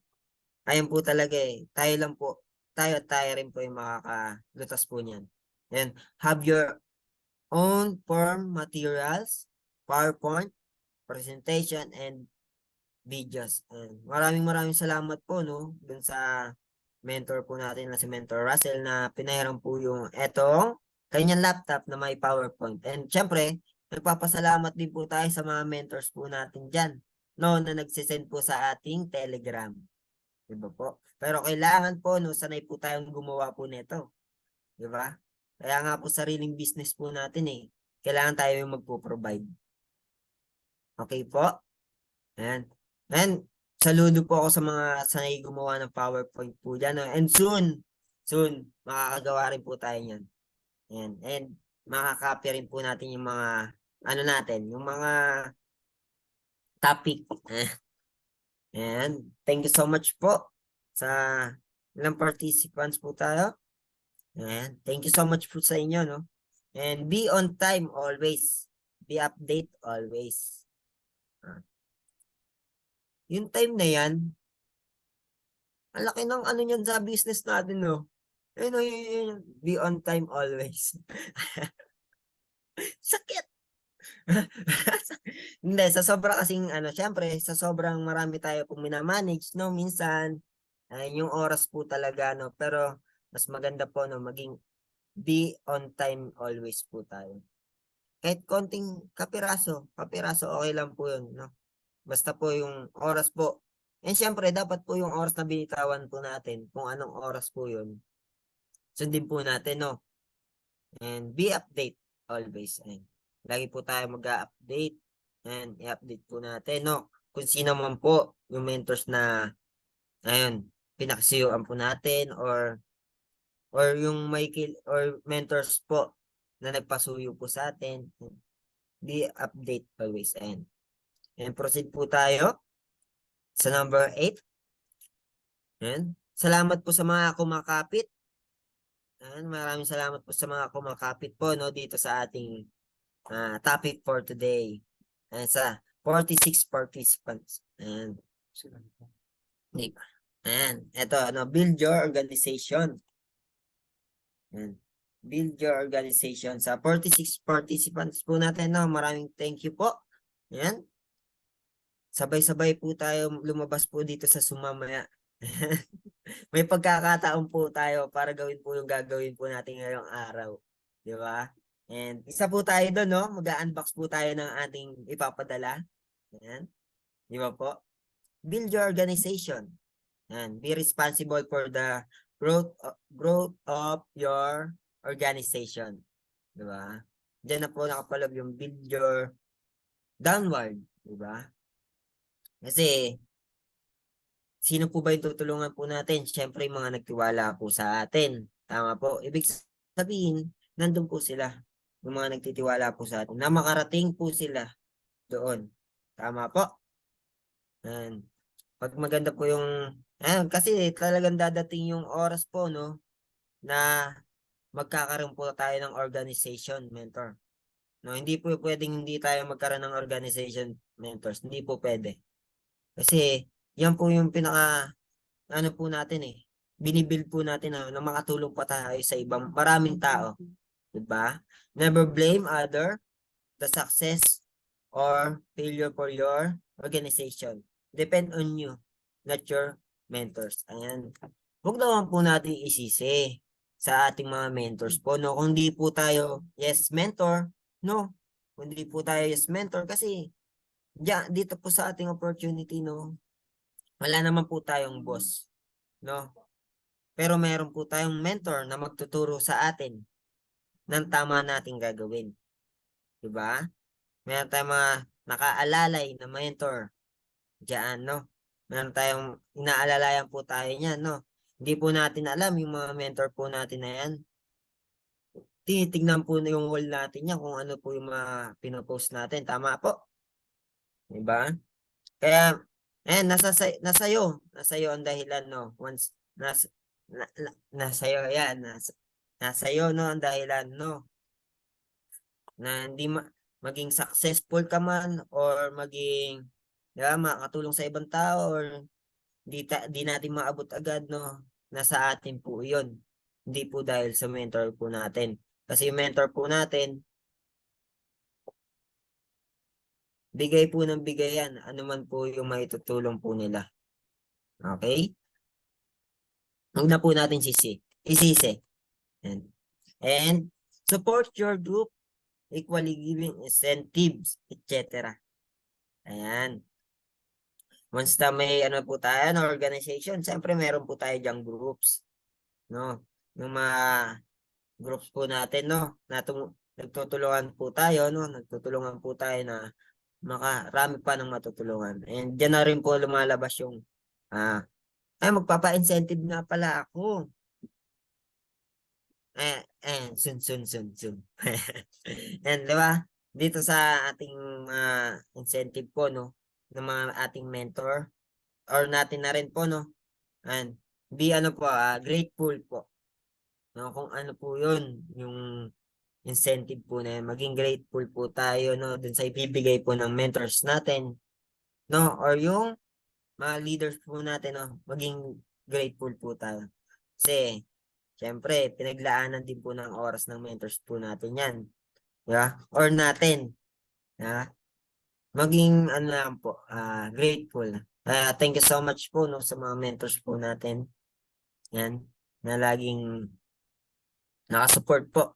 ayun po talaga tayo lang po, tayo at tayo rin po yung makakalutas po niyan. And have your own form materials, PowerPoint, presentation, and videos. And maraming salamat po, no, dun sa mentor po natin na si Mentor Russell na pinahiram po yung etong kanyang laptop na may PowerPoint. And syempre, nagpapasalamat din po tayo sa mga mentors po natin dyan, no, na nagsisend po sa ating Telegram. Diba po? Pero kailangan po, no, sanay po tayong gumawa po nito. Diba? Kaya nga po sariling business po natin kailangan tayo yung magpo-provide. Okay po? Ayan. And saludo po ako sa mga sanay gumawa ng PowerPoint po dyan. And soon, makakagawa rin po tayo yan. And makakopy rin po natin yung mga, ano natin, yung mga topic. And thank you so much po sa ilang participants po tayo. And thank you so much po sa inyo, no? And be on time always. Be update always. Yung time na yan, ang laki ng ano yan sa business natin, no? Yun, be on time always. Sakit! Hindi, sa sobra kasing, syempre, sa sobrang marami tayo pong minamanage, no? Minsan, yung oras po talaga, no? Pero, mas maganda po, no? Maging be on time always po tayo. Kahit konting kapiraso, okay lang po yun, no? Basta po yung oras po. And syempre, dapat po yung oras na binitawan po natin, kung anong oras po yun, sundin po natin, no? And be update always. And lagi po tayo mag-update and i-update po natin, no? Kung sino man po yung mentors na, ayun, pinaksiyuan po natin or yung or mentors po na nagpasuyo po sa atin. Be update always. And proceed po tayo sa number 8. Ayan. Salamat po sa mga kumakapit. Ayan, maraming salamat po sa mga kumakapit po no dito sa ating topic for today. Ayan, sa 46 participants. Ayan. Di ba? Ayan. Ito, build your organization. Ayan. Build your organization. Sa 46 participants po natin, no, maraming thank you po. Ayan. Sabay-sabay po tayo lumabas po dito sa sumamaya. May pagkakataon po tayo para gawin po yung gagawin po natin ngayong araw. Di ba? And isa po tayo doon, no? Mag-unbox po tayo ng ating ipapadala. Ayan. Di ba po? Build your organization. Ayan. Be responsible for the growth of your organization. Di ba? Diyan na po nakapalog yung build your downward. Di ba? Kasi, sino po ba yung tutulungan po natin? Siyempre, yung mga nagtiwala po sa atin. Tama po. Ibig sabihin, nandun po sila. Yung mga nagtitiwala po sa atin. Na makarating po sila doon. Tama po. And, pag maganda po yung... kasi talagang dadating yung oras po, no? Na magkakaroon po tayo ng organization, mentor. No, hindi po pwedeng hindi tayo magkaroon ng organization, mentors. Hindi po pwede. Kasi, yan po yung ano po natin binibuild po natin na makatulong pa tayo sa ibang maraming tao. Diba? Never blame the success or failure for your organization. Depend on you, not your mentors. Ayan. Huwag naman po natin isisi sa ating mga mentors po, no? Kung di po tayo, yes, mentor, no? Kung di po tayo, yes, mentor, kasi dito po sa ating opportunity, no? Wala naman po tayong boss, no? Pero meron po tayong mentor na magtuturo sa atin ng tama nating gagawin. Diba? Meron tayong mga nakaalalay na mentor diyan, no? Meron tayong inaalalayan po tayo niyan, no? Hindi po natin alam yung mga mentor po natin na yan. Tinitignan po na yung wall natin yan kung ano po yung mga pinopost natin. Tama po. Diba? Kaya, nasa iyo ang dahilan, no? Once, nasa iyo yan. Nasa iyo, no? Ang dahilan, no? Na hindi maging successful ka man or maging, diba, makatulong sa ibang tao or di natin maabot agad, no? Nasa atin po yun. Hindi po dahil sa mentor po natin. Kasi yung mentor po natin, bigay po ng bigay yan. Ano man po yung maitutulong po nila. Okay? Huwag na po natin isisi. And support your group, equally giving incentives, etc. Ayan. Once na may ano po tayo na organization, siyempre meron po tayo dyang groups. No? Yung mga groups po natin, no? Nagtutulungan po tayo, no? Nagtutulungan po tayo na makarami pa ng matutulungan. And diyan na rin po lumalabas yung magpapa-incentive na pala ako. Soon. And di ba? Dito sa ating incentive po, no? Ng mga ating mentor or natin na rin po, no? And be grateful po. No, kung ano po 'yun, yung incentive po na yun, maging grateful po tayo, no, dun sa ibibigay po ng mentors natin, no, or yung mga leaders po natin, no, maging grateful po tayo. Kasi syempre, pinaglaanan din po ng oras ng mentors po natin 'yan. Di ba? Or natin, maging lang po, grateful. Thank you so much po, no, sa mga mentors po natin. Yan, na laging nakasupport po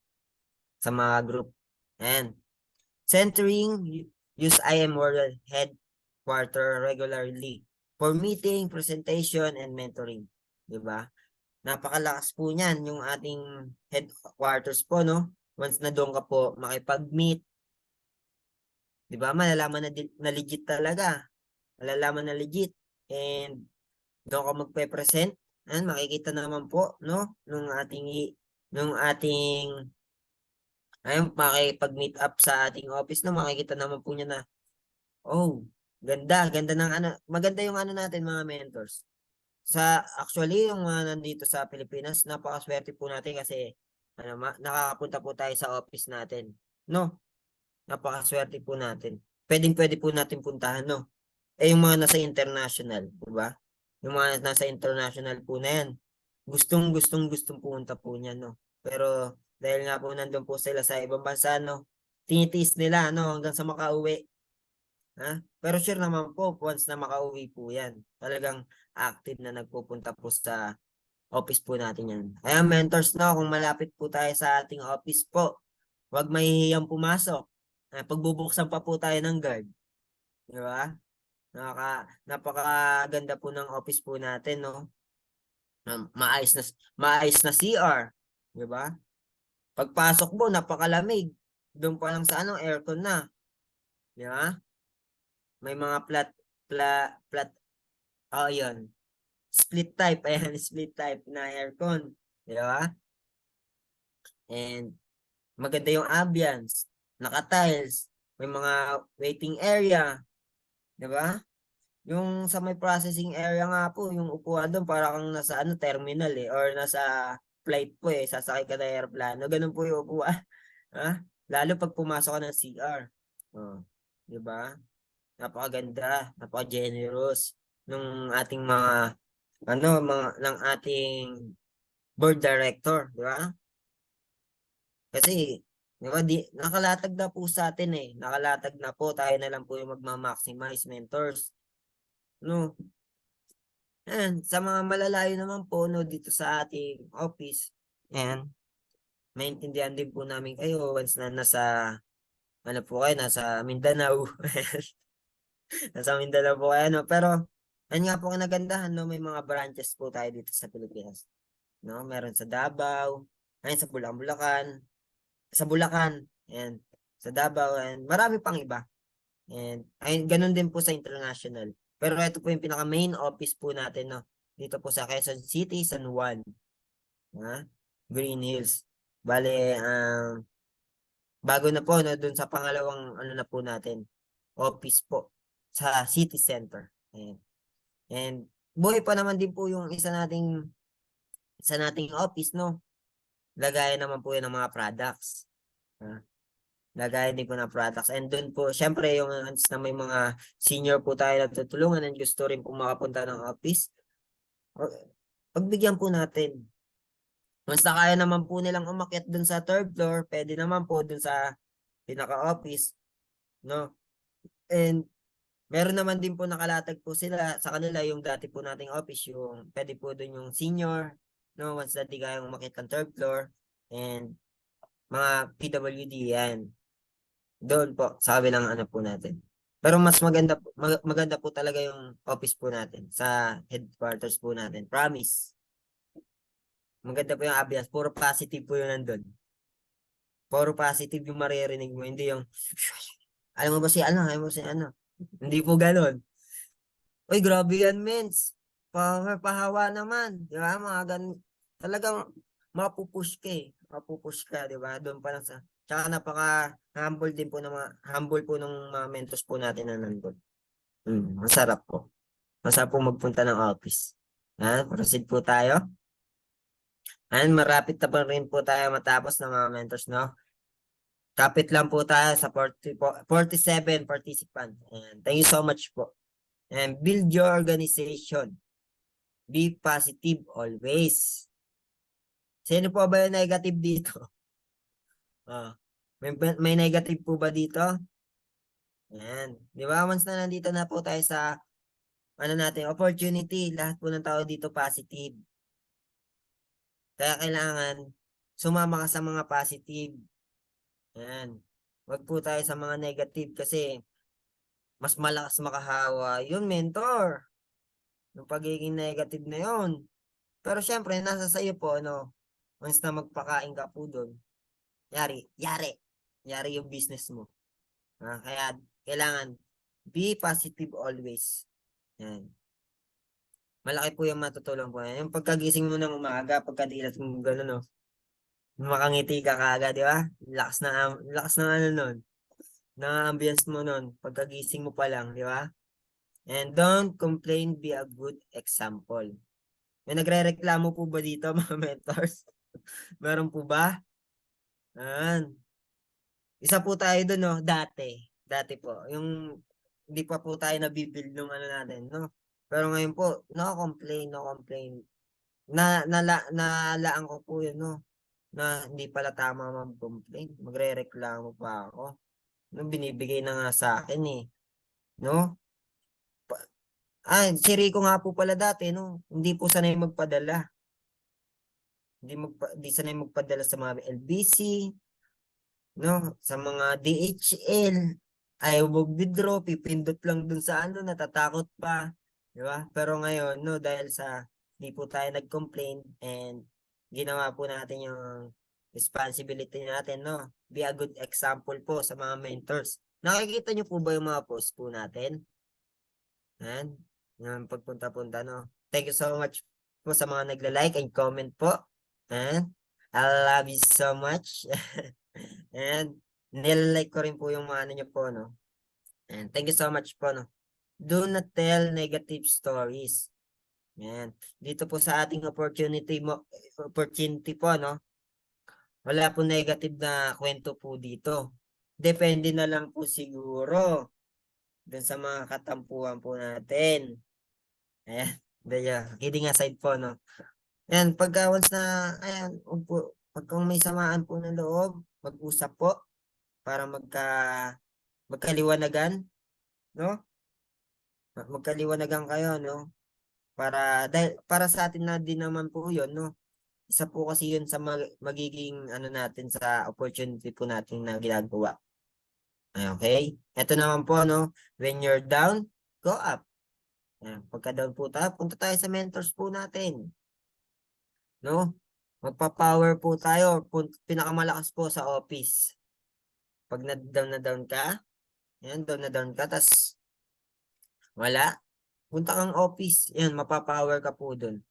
sa mga group. And centering, use IM World Headquarter regularly for meeting, presentation, and mentoring. Diba? Napakalakas po niyan yung ating headquarters po, no? Once na doon ka po makipag-meet, diba? Malalaman na legit talaga. Malalaman na legit. And doon ka magpe-present Ayan, makikita naman po, no? Nung ating ayun, makikipag-meet up sa ating office na makikita naman po niya na, oh, ganda ng ano, maganda yung ano natin mga mentors. Actually, yung mga nandito sa Pilipinas, napakaswerte po natin kasi nakakapunta po tayo sa office natin. No? Napakaswerte po natin. Pwede po natin puntahan, no? Yung mga nasa international, di ba? Yung mga nasa international po na yan, gustong pumunta po niya, no? Pero dahil nga po nandun po sila sa ibang bansa, no? Tinitiis nila, no? Hanggang sa makauwi. Ha? Pero sure naman po, once na makauwi po yan, talagang active na nagpupunta po sa office po natin yan. Kaya mentors, no? Kung malapit po tayo sa ating office po, huwag mahihiyang pumasok. Pagbubuksan pa po tayo ng guard. Di ba? Napakaganda po ng office po natin, no? Maayos na CR, 'di ba? Pagpasok mo, napakalamig. Doon pa lang sa aircon na, 'di ba? May mga plat, oh, 'yun. Split type, ayan, split type na aircon, 'di ba? And maganda yung ambience, naka-tiles, may mga waiting area, 'di ba? Yung sa may processing area nga po, yung upuan doon para kang nasa terminal or nasa flight po sasakay ka ng aeroplano. Ganun po yung upuan. Ha? Lalo pag pumasok ka ng CR. Oh, 'di ba? Napakaganda, napaka-generous ng ating ng ating board director, 'di ba? Kasi 'di ba, nakalatag na po sa atin Nakalatag na po, tayo na lang po yung magma-maximize mentors. No, and sa mga malalayo naman po dito sa ating office, and maintindihan din po namin kayo once na nasa Mindanao. Nasa Mindanao po kayo, no? Pero, ayun nga po ang nagandahan, no? May mga branches po tayo dito sa Pilipinas. No? Meron sa Davao, ayun sa Bulacan, and sa Davao, and marami pang iba. And ayun, ganun din po sa international. Pero ito po yung pinaka main office po natin, no? Dito po sa Quezon City, San Juan. Green Hills. Bale, bago na po, no, dun sa pangalawang na po natin, office po sa City Center. Ayan. And buhay pa naman din po yung isa nating office, no? Lagayan naman po yun ng mga products. Lagayan din po ng products. And doon po, syempre, yung na may mga senior po tayo na tutulungan and gusto rin po makapunta ng office, pagbigyan po natin. Once na kaya naman po nilang umakyat dun sa third floor, pwede naman po dun sa pinaka-office, no? And meron naman din po nakalatag po sila sa kanila yung dati po nating office, yung pwede po dun yung senior, no? Once na di kayang umakyat ng third floor, and mga PWD yan. Doon po, sa kabilang po natin. Pero mas maganda po talaga yung office po natin sa headquarters po natin. Promise. Maganda po yung ambiance. Puro positive po yung nandun. Puro positive yung maririnig mo. Hindi yung, alam mo ba si ano? Hindi po ganun. Uy, grabe yan, mens. Pahawa naman. Di ba? Talagang mapupush ka Mapupush ka, di ba? Doon pa lang sa, tsaka napaka-humble din po humble po ng mga mentors po natin na nandun. Masarap po. Masarap po magpunta ng office. Proceed po tayo. And marapit na pa rin po tayo matapos ng mga mentors, no? Kapit lang po tayo sa 47 participants. And thank you so much po. And build your organization. Be positive always. Sino po ba yung negative dito? May negative po ba dito? Yan. Di ba? Once na nandito na po tayo sa opportunity, lahat po ng tao dito positive. Kaya kailangan sumama ka sa mga positive. Yan. Huwag po tayo sa mga negative kasi mas malakas makahawa. Yun, mentor. Yung pagiging negative na yun. Pero syempre, nasa sayo po, once na magpakain ka po doon, yari yung business mo. Kaya, kailangan, be positive always. Yan. Malaki po yung matutulong po yan. Yung pagkagising mo ng umaga, pagkadilat mo gano'n, no? Makangiti ka kaagad, di ba? Lakas ng ano nun. Na ambience mo nun. Pagkagising mo pa lang, di ba? And don't complain, be a good example. May nagre-reklamo po ba dito, mga mentors? Meron po ba? Yan. Isa po tayo doon, no? Dati. Dati po. Yung hindi pa po tayo nabibuild nung ano natin, no? Pero ngayon po, no complain, no complain. Nalaan ko po yun, no? Na hindi pala tama mag-complain. Magre-reklamo pa ako. No, binibigay na nga sa akin eh. No? Si Rico nga po pala dati, no? Hindi po sanay magpadala. Hindi sanay magpadala sa mga LBC, no? Sa mga DHL. Ayaw mag-withdraw, pipindot lang dun sa ano, natatakot pa. Di ba? Pero ngayon, no, dahil sa hindi po tayo nag-complain and ginawa po natin yung responsibility natin, no? Be a good example po sa mga mentors. Nakikita niyo po ba yung mga post po natin? Yan. Yung pagpunta-punta, no? Thank you so much po sa mga nagla-like and comment po. And I love you so much. And nilike ko rin po yung mga ano nyo po, no? And thank you so much po, no? Do not tell negative stories. Yan. Dito po sa ating opportunity po, no? Wala po negative na kwento po dito. Depende na lang po siguro dun sa mga katampuhan po natin. Ayan. Kidding aside po, no? Ayan, pagka once na, ayan, pag kung may samaan po ng loob, mag-usap po para magkaliwanagan, no? Magkaliwanagan kayo, no? Para sa atin na din naman po 'yon, no? Isa po kasi 'yun sa magiging ano natin sa opportunity po natin na ginagawa. Okay? Ito naman po, no? When you're down, go up. Ayan, pagka down po tayo, punta tayo sa mentors po natin. No? Magpa-power po tayo. Pinakamalakas po sa office. Pag na down ka, yan, down na down ka, tas wala, punta kang office, yan, mapapower ka po dun.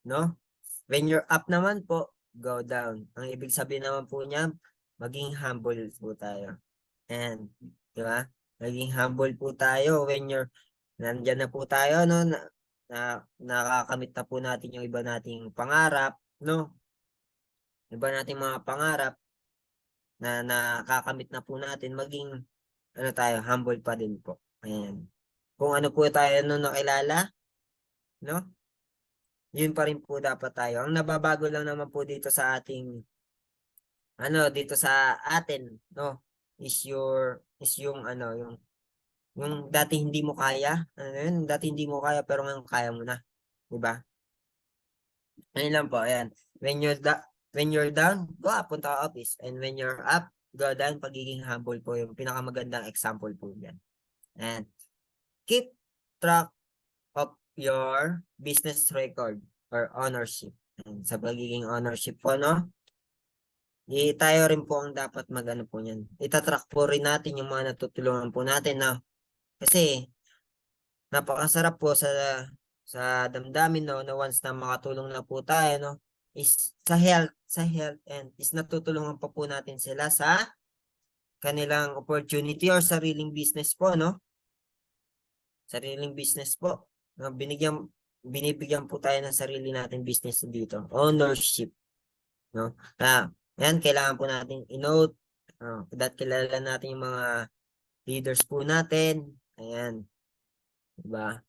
No? When you're up naman po, go down. Ang ibig sabihin naman po niya, maging humble po tayo. And, di ba? Maging humble po tayo when nandyan na po tayo, no? Nakakamit na po natin yung iba nating pangarap, no? Iba nating mga pangarap na nakakamit na po natin, maging ano tayo, humble pa din po. Ayan. Kung ano po tayo nung nakilala, no? Yun pa rin po dapat tayo. Ang nababago lang naman po dito sa ating, dito sa atin, no? Is yung yung dati hindi mo kaya, dati hindi mo kaya pero ngayon kaya mo na. Diba? Ayun lang po, ayan. When you're down, go up, punta ka office. And when you're up, go down, pagiging humble po yung pinakamagandang example po yan. And keep track of your business record or ownership. And sa pagiging ownership po, no? Tayo rin po ang dapat mag-ano po yan. Itatrack po rin natin yung mga natutulungan po natin na kasi napakasarap po sa damdamin, no, na once na makatulong na po tayo, no, is sa health and is natutulungan pa po natin sila sa kanilang opportunity or sariling business po, no? Sariling business po. No, binibigyan po tayo ng sarili natin business dito. Ownership, no? Yan, kailangan po natin i-note. Kilala natin yung mga leaders po natin. Ayan. Diba?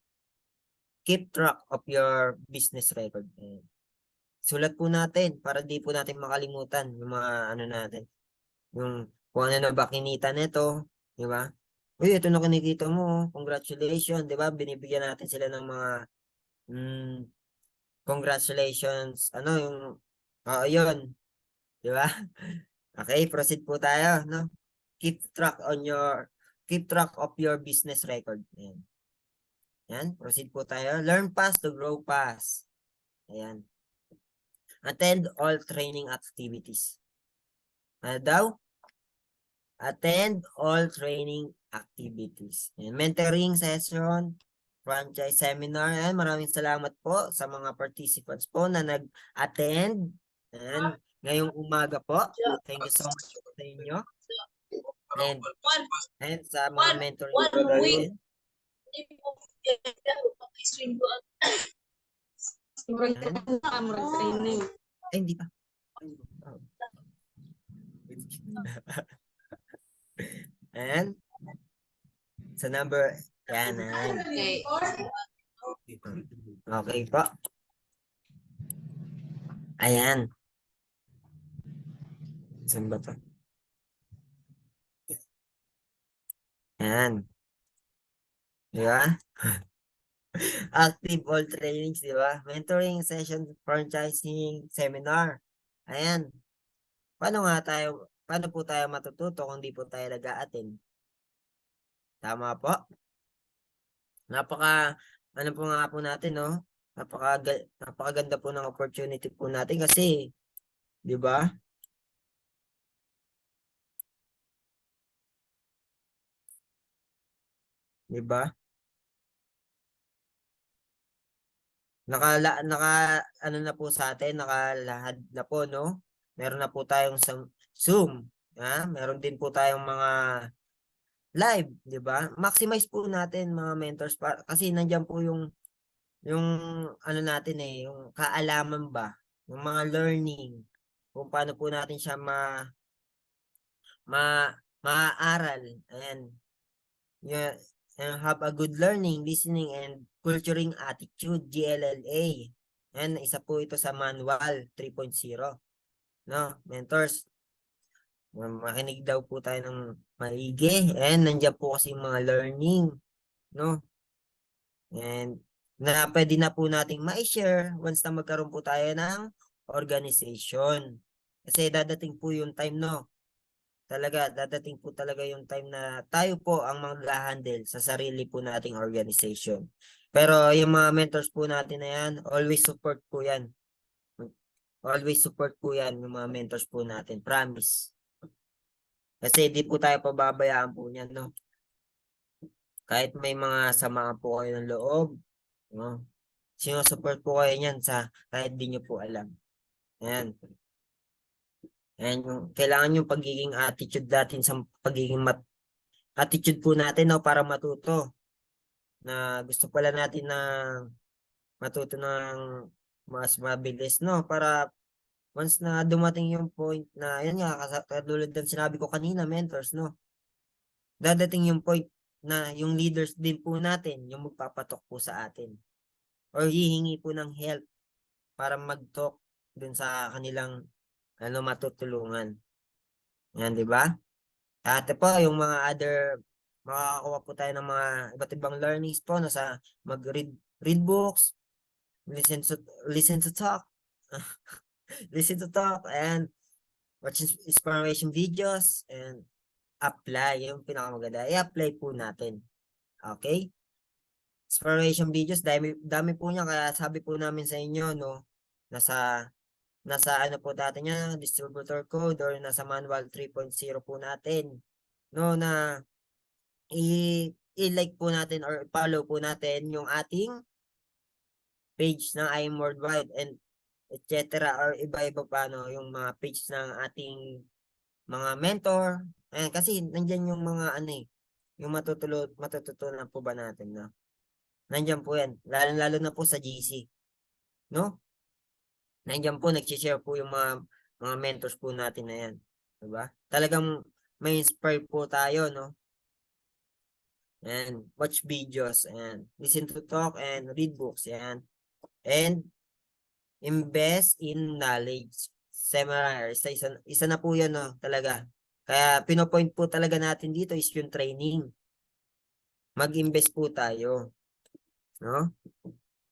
Keep track of your business record. Ayan. Sulat po natin para di po natin makalimutan yung mga ano natin. Yung kung ano na ba kinita nito. Diba? Uy, ito na kinikita mo. Congratulations. Diba? Binibigyan natin sila ng mga congratulations. Yun. Diba? Okay, proceed po tayo, no? Keep track of your business record. Ayan. Ayan, proceed po tayo. Learn fast to grow fast. Ayan. Attend all training activities. Ano daw? Attend all training activities. Ayan. Mentoring session franchise seminar. And maraming salamat po sa mga participants po na nag-attend. And ngayong umaga po, thank you so much po sa inyo. And sa mga mentoring po natin. Ay, hindi pa. And sa number, yan. Okay. Okay po. Ayan. Saan ba to? Ayan. Di ba? Active all trainings, di ba? Mentoring session, franchising, seminar. Ayan. Paano po tayo matututo kung di po tayo nag-a-attend? Tama po? Ano po nga po natin, no? Napakaganda po ng opportunity po natin kasi, di ba? Di ba? Ano na po sa atin, nakalahad na po, no? Meron na po tayong Zoom. Meron din po tayong mga live, di ba? Maximize po natin mga mentors kasi nandiyan po yung ano natin yung kaalaman ba, yung mga learning, kung paano po natin siya maaral and have a good learning, listening, and culturing attitude, GLLA. And isa po ito sa manual 3.0. No, mentors, makinig daw po tayo ng maigi. And nandiyan po kasi yung mga learning. No? And na pwede na po nating ma-share once na magkaroon po tayo ng organization. Kasi dadating po yung time, no? Dadating po talaga yung time na tayo po ang mag-handle sa sarili po nating organization. Pero yung mga mentors po natin na yan, always support po yan. Always support po yan, yung mga mentors po natin. Promise. Kasi di po tayo pababayaan po niyan, no? Kahit may mga sama po kayo ng loob, no? Sinusupport po kayo niyan kahit di nyo po alam. Ayan. And kailangan yung pagiging attitude natin sa pagiging attitude po natin, no, para matuto. Na gusto pala natin na matuto ng mas mabilis, no, para once na dumating yung point na yun nga, katulad ng sinabi ko kanina, mentors, no, dadating yung point na yung leaders din po natin yung magpapatok po sa atin or hihingi po ng help para mag-talk dun sa kanilang matutulungan. Yan, di ba? At po, yung mga makakakuha po tayo ng mga iba't ibang learnings po sa mag-read books, listen to talk, listen to talk, and watch inspiration videos, and apply. Yung pinakamaganda, i-apply po natin. Okay? Inspiration videos, dami po niya, kaya sabi po namin sa inyo, no, nasa ano po natin yan, distributor code or nasa manual 3.0 po natin, no, na i-like po natin or follow po natin yung ating page ng I Am Worldwide and etc. or iba-iba pa, no, yung mga page ng ating mga mentor. Ayan, kasi nandyan yung mga yung matututunan po ba natin, no? Nandyan po yan, lalo na po sa GC, no? Nandiyan po, nag-share po yung mga mentors po natin na yan. Diba? Talagang may inspire po tayo, no? And watch videos, and listen to talk, and read books, yan. And invest in knowledge. Seminar, isa na po yan, no? Talaga. Kaya pinopoint po talaga natin dito is yung training. Mag-invest po tayo. No?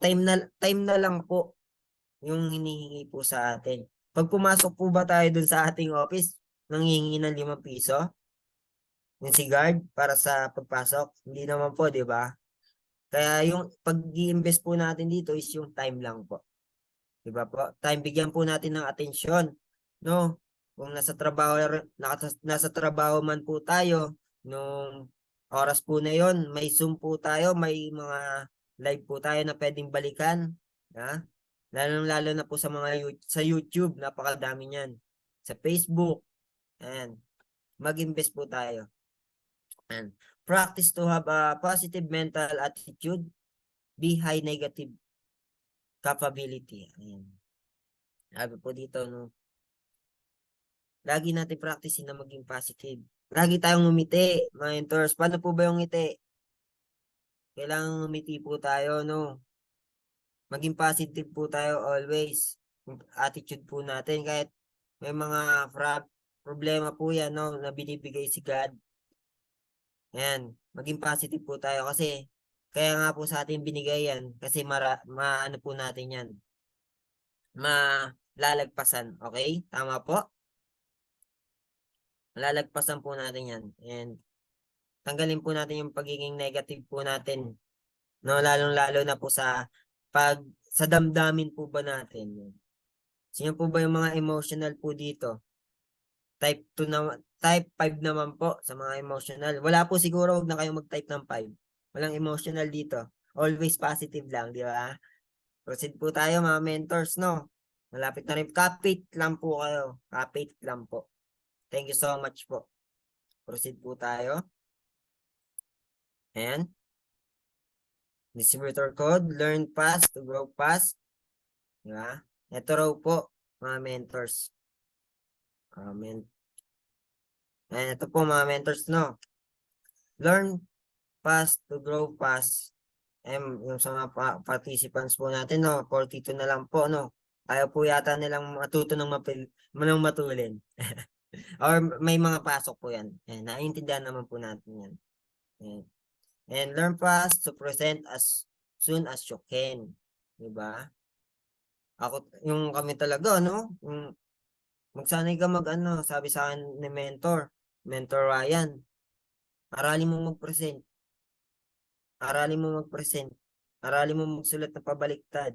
Time na lang po yung hinihingi po sa atin. Pag pumasok po ba tayo dun sa ating office, nanghihingi ng 5 piso? Yung si guard para sa pagpasok? Hindi naman po, di ba? Kaya yung pag-i-invest po natin dito is yung time lang po. Di ba po? Time, bigyan po natin ng atensyon. No? Kung nasa trabaho man po tayo, nung oras po na yon, may Zoom po tayo, may mga live po tayo na pwedeng balikan. Ha? Lalo na po sa mga sa YouTube, napakadami niyan. Sa Facebook, and mag-invest po tayo. And practice to have a positive mental attitude, be high negative capability. Ayan. Sabi po dito, no? Lagi natin practice na maging positive. Lagi tayong ngumiti, mga mentors. Paano po ba yung ngiti? Kailangan ngumiti po tayo, no? Maging positive po tayo always. Yung attitude po natin, kahit may mga problema po yan, no? Na binibigay si God. Ayan, maging positive po tayo kasi kaya nga po sa atin binigay yan kasi maano po natin yan. Malalagpasan, okay? Tama po? Malalagpasan po natin yan. And tanggalin po natin yung pagiging negative po natin. No, lalong-lalo na po sa damdamin po ba natin. Sino po ba yung mga emotional po dito? Type 2 na, type 5 naman po sa mga emotional. Wala po siguro, huwag na kayong mag-type ng 5. Walang emotional dito. Always positive lang, di ba? Proceed po tayo mga mentors, no? Malapit na rin. Kapit lang po kayo. Kapit lang po. Thank you so much po. Proceed po tayo. And distributor code, learn fast to grow fast. Di ba? Ito raw po, mga mentors. And ito po mga mentors, no? Learn fast to grow fast. Yung sa mga participants po natin, no? 42 na lang po, no? Ayaw po yata nilang matuto ng matulin. Or may mga pasok po yan. Naiintindihan naman po natin yan. And learn fast to present as soon as you can. Diba? Yung kami talaga, no? Magsanay ka sabi sa akin ni Mentor Ryan, aralin mo mag-present. Aralin mo mag-present. Aralin mo magsulat na pabaliktad.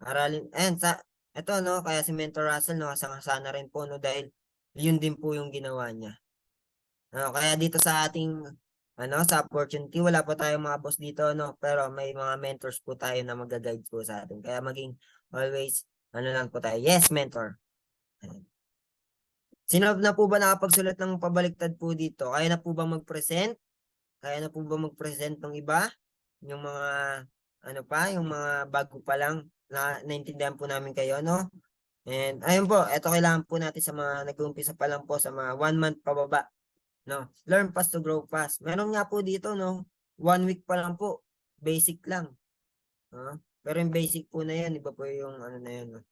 Ito, no, kaya si Mentor Russell, no, kasama rin po, no, dahil yun din po yung ginawa niya. Kaya dito sa ating, sa opportunity, wala pa tayong mga boss dito, no, pero may mga mentors po tayo na mag-guide po sa atin. Kaya maging always, lang po tayo. Yes, mentor. Sino na po ba nakapagsulat ng pabaliktad po dito? Kaya na po ba mag-present? Kaya na po ba mag-present ng iba? Yung mga, yung mga bago pa lang, naintindihan po namin kayo, no? And, ayun po, ito kailangan po natin sa mga nag-uumpisa pa lang po, sa mga 1 month pababa, no? Learn fast to grow fast. Meron nga po dito, no? 1 week pa lang po. Basic lang. Pero yung basic po na yan, iba po yung na yun, no?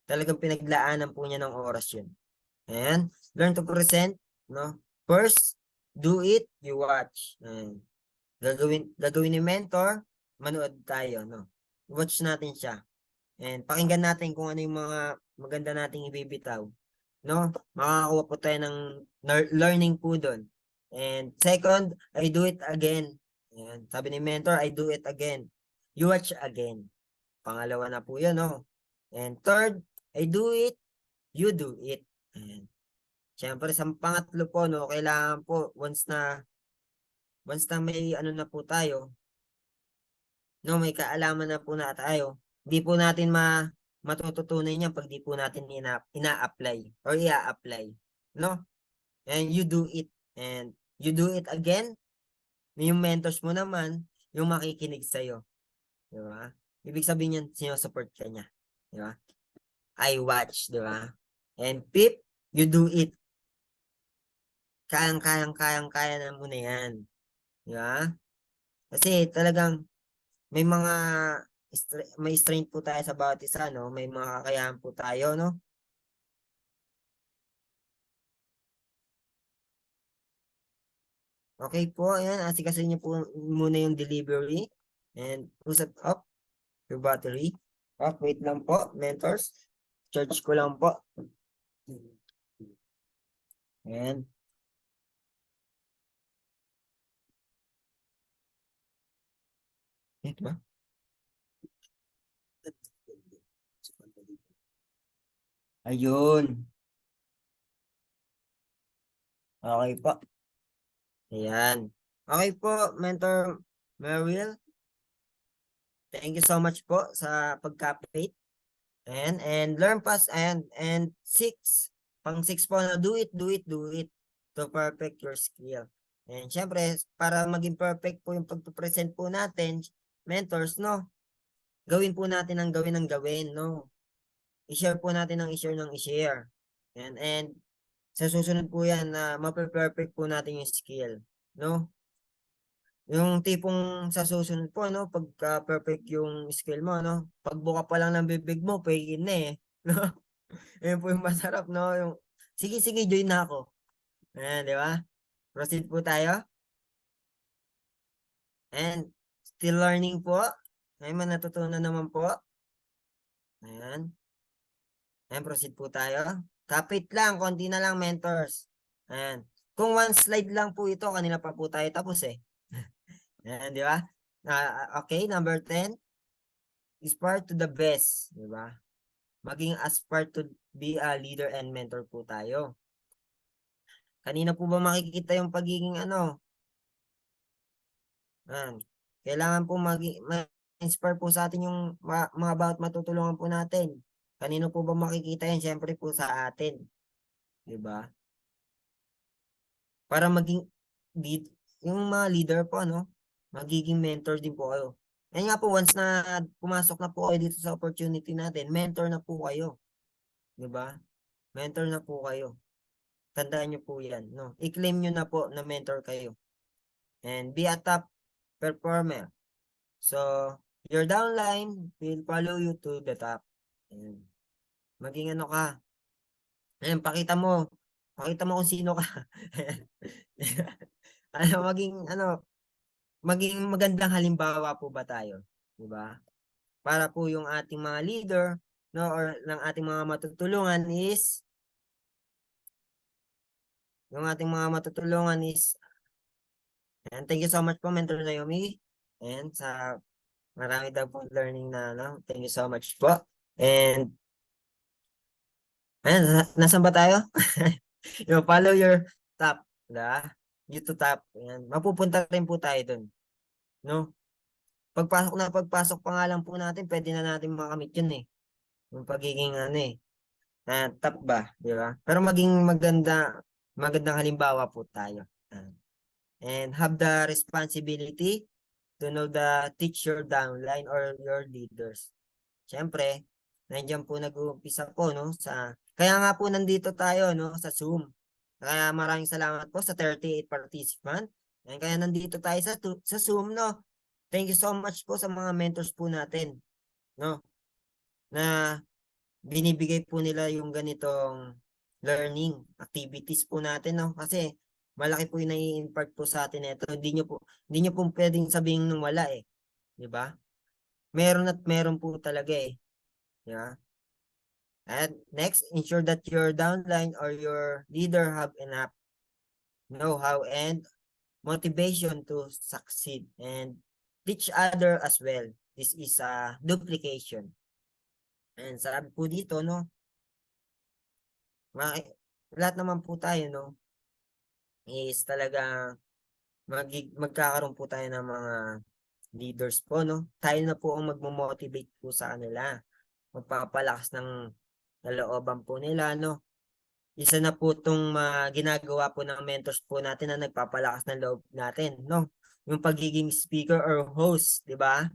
Talagang pinaglaanan po niya ng oras yun. And, learn to present, no? First, do it, you watch. And, gagawin ni mentor, manood tayo, no? Watch natin siya. And pakinggan natin kung ano yung mga maganda nating ibibitaw, no? Makakakuha po tayo ng learning po doon. And second, I do it again. Ayan. Sabi ni mentor, I do it again. You watch again. Pangalawa na po yun, no? And third, I do it, you do it. Ayan. Siyempre, sa pangatlo po, no, kailangan po, once na may na po tayo, no, may kaalaman na po na tayo, hindi po natin matututunan yan pag di po natin ina-apply or i-apply, no? And you do it. And you do it again, yung mentors mo naman, yung makikinig sa'yo. Di ba? Ibig sabihin yan, sinusupport ka niya. Di ba? I watch, di ba? And Pip, you do it. Kaya na muna yan. Di ba? Kasi talagang may mga may strength po tayo sa bawat isa, no? May mga kakayahan po tayo, no? Okay po, ayan. Asikasin niyo po muna yung delivery. And usap up your battery. Wait lang po, mentors. Charge ko lang po. Ayan. Ito ba? Ayun. Okay po. Ayan. Okay po, Mentor Meryl. Thank you so much po sa pagka-paid. And learn fast and 6. Pang 6 po na do it to perfect your skill. And syempre, para maging perfect po yung pagpe-present po natin, mentors, no? Gawin po natin ang gawin, no? I-share po natin ang i-share ng i-share. And sa susunod po yan na mape-perfect po natin yung skill, no? Yung tipong sa susunod po, no, pagka perfect yung skill mo, no, pagbuka pa lang ng bibig mo, paikin na eh, no? Yun po yung masarap, no? Yung, sige, join na ako. Ayan, di ba? Proceed po tayo. And still learning po. May mga natutunan naman po. Ayan. Ayan, proceed po tayo. Kapit lang, konti na lang, mentors. Ayan. Kung one slide lang po ito, kanina pa po tayo tapos eh. Ayan, di ba? Okay, number 10. Aspire to the best, di ba? Maging aspire to be a leader and mentor po tayo. Kanina po ba makikita yung pagiging kailangan po ma-inspire po sa atin yung mga bawat matutulungan po natin. Kanino po ba makikita yan? Siyempre po sa atin. Di ba? Para maging yung mga leader po, magiging mentor din po kayo. Yan nga po, once na pumasok na po kayo dito sa opportunity natin, mentor na po kayo. Di ba? Mentor na po kayo. Tandaan nyo po yan, no? I-claim nyo na po na mentor kayo. And be a top performer. So, your downline will follow you to the top. And maging ka. Ayan, pakita mo kung sino ka. Maging magandang halimbawa po ba tayo? Di ba? Para po yung ating mga leader, no, or ng ating mga matutulungan is and thank you so much po, Mentor Naomi. And sa marami daw po learning na, thank you so much po. And ayan, nasan ba tayo? You follow your top, diba? You to top. Ayan, mapupunta rin po tayo dun. No? Pagpasok pa nga lang po natin, pwede na natin makamit yun eh. Yung pagiging top ba, di ba? Pero maging magandang halimbawa po tayo. And have the responsibility to know teach your downline or your leaders. Siyempre, nandiyan po nag-uumpisa po, no? Kaya nga po nandito tayo, no? Sa Zoom. Kaya maraming salamat po sa 38 participant. And kaya nandito tayo sa Zoom, no? Thank you so much po sa mga mentors po natin, no? Na binibigay po nila yung ganitong learning activities po natin, no? Kasi malaki po yung nai-impart po sa atin ito. Hindi nyo po pwedeng sabihin nung wala eh. Di ba? Meron at meron po talaga eh. Di ba? And next, ensure that your downline or your leader have enough know-how and motivation to succeed and teach other as well. This is a duplication. And sabi po dito, no? Lahat naman po tayo, no? Is talaga magkakaroon po tayo ng mga leaders po, no? Tayo na po ang magmo-motivate po sa kanila. Magpapalakas ng kalooban po nila, no? Isa na po itong ginagawa po ng mentors po natin na nagpapalakas ng loob natin, no? Yung pagiging speaker or host, di ba?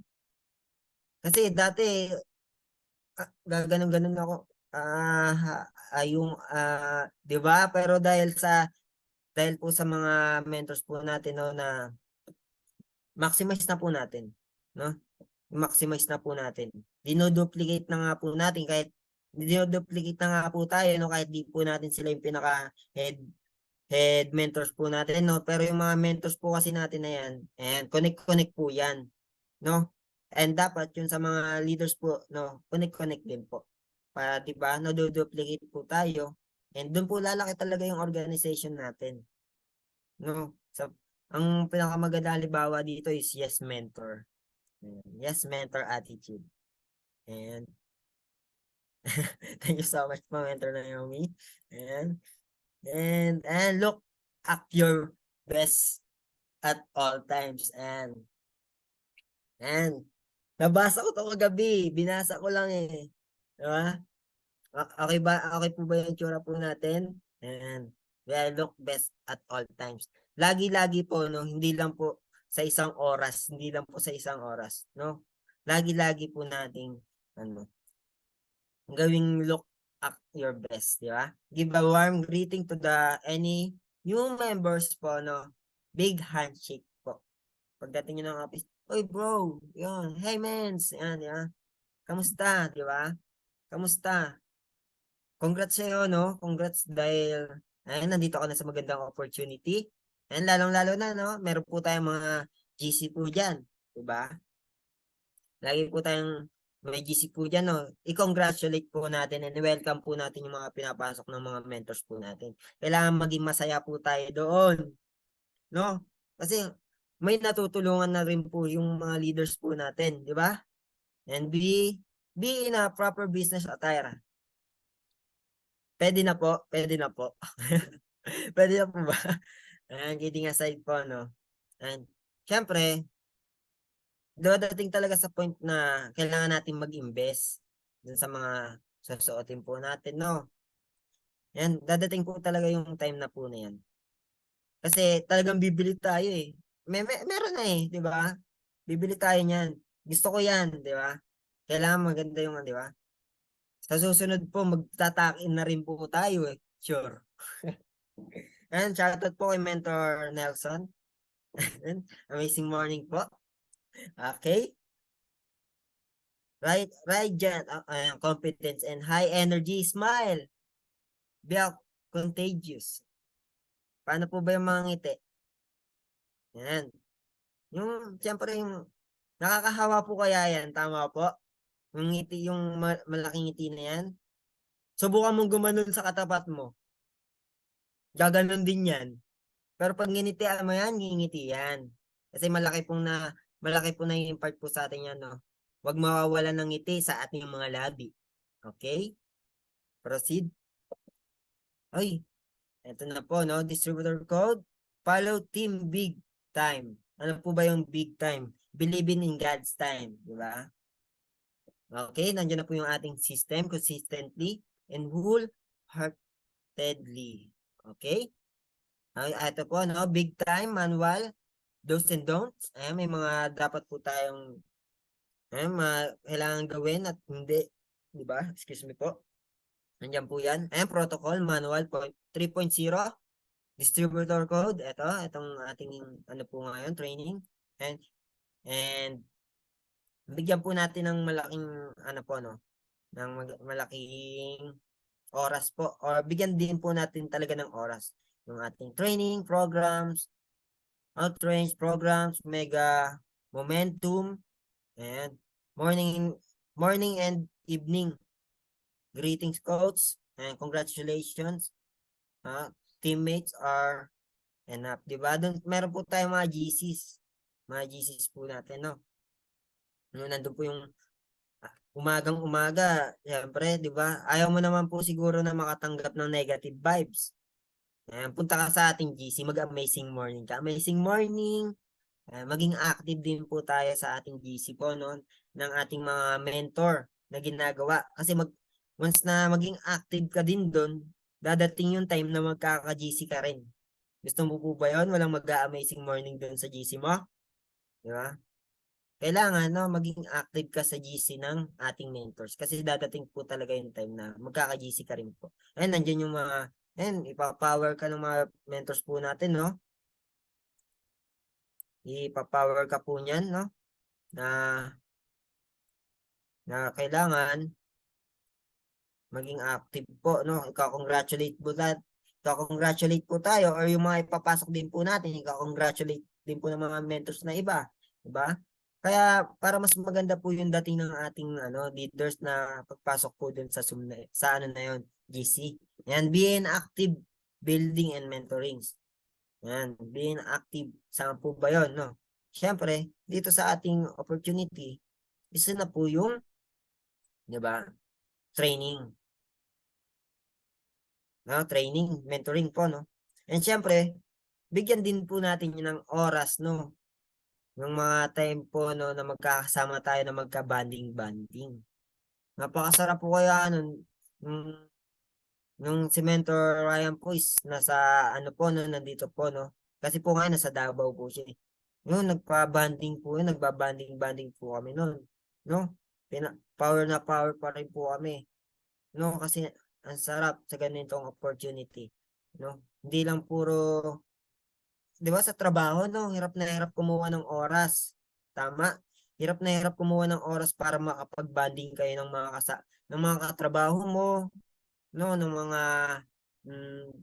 Kasi dati, gaganon-ganon ako, di ba? Pero dahil po sa mga mentors po natin, no, na maximize na po natin, no? Maximize na po natin. Dinoduplicate na nga po natin kahit dinoduplicate na nga po tayo, no, kahit di po natin sila yung pinaka head mentors po natin, no? Pero yung mga mentors po kasi natin na yan, and connect po yan, no? And dapat yun sa mga leaders po, no, connect din po. Para, di ba, no-duplicate po tayo. And doon po lalaki talaga yung organization natin. No? Ang pinakamagandang halimbawa dito is yes mentor. Yes mentor attitude. And thank you so much po, Mentor Naomi. And look at your best at all times. And Nabasa ko to kagabi. Binasa ko lang eh. Diba? Okay ba? Okay po ba yung tsura po natin? And we look best at all times. Lagi-lagi po, no? Hindi lang po sa isang oras. Hindi lang po sa isang oras, no? Lagi-lagi po nating, ano, gawing look at your best, di ba? Give a warm greeting to the any new members po, no? Big handshake po. Pagdating nyo ng office, oy bro, yun, hey mens, yan, yan. Kamusta, di ba? Kamusta? Congrats sa'yo, no? Congrats dahil, ayun, nandito ka na sa magandang opportunity. And lalong-lalo na, no? Meron po tayong mga GC po dyan, di ba? Lagi po tayong may GC po dyan, no? I-congratulate po natin and welcome po natin yung mga pinapasok ng mga mentors po natin. Kailangan maging masaya po tayo doon, no? Kasi may natutulungan na rin po yung mga leaders po natin, di ba? And be in a proper business attire. Pwede na po, pwede na po. Pwede na po ba? And kidding aside po, no? And syempre, dadating talaga sa point na kailangan natin mag-invest dun sa mga susuotin po natin, no? Yan, dadating po talaga yung time na po na yan. Kasi talagang bibili tayo eh. Meron na eh, di ba? Bibili tayo niyan. Gusto ko yan, di ba? Kailangan maganda yung, di ba? Sa susunod po, magtatakin na rin po tayo eh. Sure. And shoutout po kay Mentor Nelson. Amazing morning po. Okay. Right dyan. Competence and high energy. Smile. Be contagious. Paano po ba yung mga ngiti? Yan. Yung, siyempre yung nakakahawa po kaya yan. Tama po. Yung ngiti, yung malaking ngiti na yan. Subukan mong gumanon sa katapat mo. Gaganon din yan. Pero pag nginitian mo yan, ngingiti yan. Kasi malaki po na yung part po sa atin yan, no? Huwag mawawalan ng ngiti sa ating mga labi. Okay? Proceed. Ay, eto na po, no? Distributor code. Follow team big time. Ano po ba yung big time? Believing in God's time. Di ba? Okay, nandiyan na po yung ating system consistently and wholeheartedly. Okay? Ito po, no? Big time, manual, do's and don'ts. Ayan, may mga dapat po tayong kailangan gawin at hindi. Diba? Excuse me po. Nandiyan po yan. Ayan, protocol, manual 3.0. Distributor code. Itong ating ano po ngayon, training. And bigyan po natin ng malaking ano po, no? Ng malaking oras po. Or bigyan din po natin talaga ng oras. Yung ating training programs, outrange programs, mega momentum, and morning and evening greetings coach, and congratulations. Teammates are enough, di ba? Doon meron po tayong mga GCs. Mga GCs po natin, no? Nandun po yung umagang umaga, siyempre, di ba? Ayaw mo naman po siguro na makatanggap ng negative vibes. Ayan, punta ka sa ating GC, mag-amazing morning ka. Amazing morning. Maging active din po tayo sa ating GC po, no? Ng ating mga mentor na ginagawa. Kasi once na maging active ka din doon, dadating yung time na magkaka-GC ka rin. Gusto mo po ba yun? Walang mag-amazing morning doon sa GC mo? Di ba? Kailangan, no, maging active ka sa GC ng ating mentors. Kasi dadating po talaga yung time na magkaka-GC ka rin po. Ayun, nandiyan yung mga ipapower ka ng mga mentors po natin, no? Ipapower ka po niyan, no? Na kailangan maging active po, no? Ika-congratulate po tayo or yung mga ipapasok din po natin, ika-congratulate din po ng mga mentors na iba, di ba? Kaya para mas maganda po yung dating ng ating leaders na pagpasok po dun sa ano na yon, GC. Yan, being active building and mentoring. Yan, being active, saan po ba yun, no? Siyempre, dito sa ating opportunity, isa na po yung, di ba, training. No, training, mentoring po, no? And siyempre, bigyan din po natin yun ng oras, no? yung mga time po no, na magkakasama tayo na magka-banding-banding. Napakasarap po kaya nun. Nung si Mentor Ryan po is nasa ano po no, nandito po no. Kasi po ngayon nasa Davao po siya. Yun, nagpa-banding po yun, nagbabanding-banding po kami noon. No? Power na power pa rin po kami. No, kasi ang sarap sa ganitong opportunity. No? Hindi lang puro, 'di ba sa trabaho no, hirap na hirap kumuha ng oras. Tama? Hirap na hirap kumuha ng oras para makapag-banding kayo ng mga katrabaho mo, no, ng mga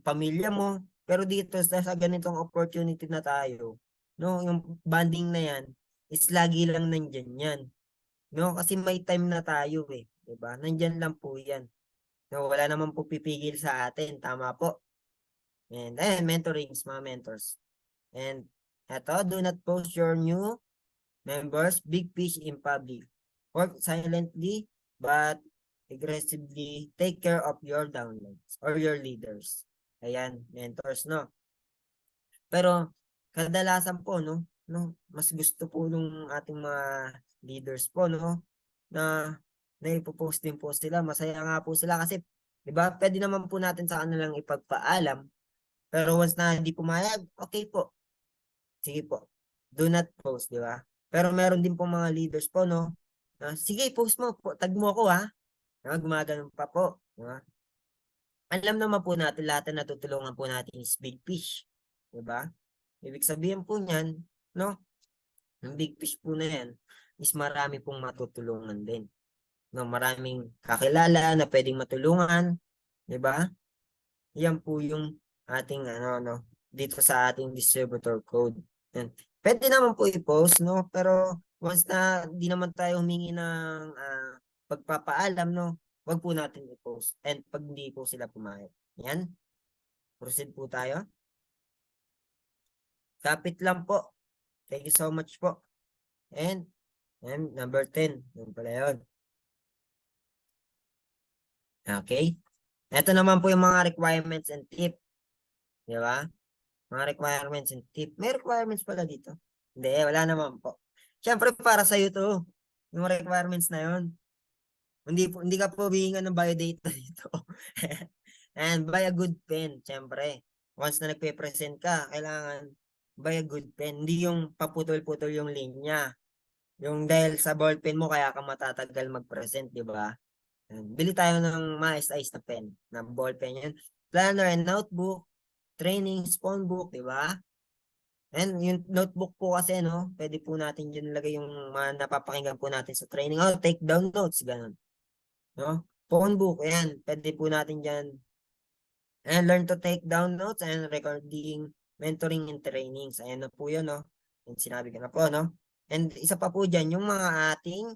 pamilya mo. Pero dito sa ganitong opportunity na tayo, no, yung banding na yan is lagi lang nandyan yan. No, kasi may time na tayo eh, 'di ba? Nandyan lang po yan. No, wala naman po pipigil sa atin, tama po. And ayun, mentorings, mga mentors. And eto, do not post your new members big fish in public. Work silently but aggressively take care of your downloads or your leaders. Ayan, mentors, no? Pero kadalasan po, no, mas gusto po nung ating mga leaders po, no, na naipopost din po sila. Masaya nga po sila kasi, di ba, pwede naman po natin sa kanilang ipagpaalam. Pero once na hindi pumayag, okay po. Sige po. Do not post, di ba? Pero meron din po mga leaders po, no? Sige, post mo po. Tag mo ako, ha? Gumagano'n pa po. Di ba? Alam naman po natin lahat na natutulungan po natin is big fish. Di ba? Ibig sabihin po niyan, no? Yung big fish po na yan is marami pong matutulungan din. No, maraming kakilala na pwedeng matulungan. Di ba? Yan po yung ating dito sa ating distributor code. Yan. Pwede naman po i-post, no? Pero once na di naman tayo humingi ng pagpapaalam, no? Wag po natin i-post. And pag hindi po sila pumayag. Yan. Proceed po tayo. Kapit lang po. Thank you so much po. And number 10. Yun pala yun. Okay. Ito naman po yung mga requirements and tip. Di ba? Mga requirements and tip. May requirements pala dito. Hindi, wala naman po. Siyempre para sa iyo to. Yung requirements na yun. Hindi ka po bihingan ng biodata dito. And buy a good pen, siyempre. Once na nagpe-present ka, kailangan buy a good pen. Hindi yung paputol-putol yung linya. Yung dahil sa ballpen mo, kaya ka matatagal mag-present, di ba? Bili tayo ng maayos-ayos na pen, na ballpen yun. Planner and notebook, training, phone book, di ba? And yung notebook po kasi, no, pwede po natin dyan lagay yung mga napapakinggan po natin sa training. Oh, take down notes, ganun. No? Phone book, ayan, pwede po natin dyan. And learn to take down notes and recording, mentoring and trainings. Ayan na po yun, no? And sinabi ko na po, no? And isa pa po dyan, yung mga ating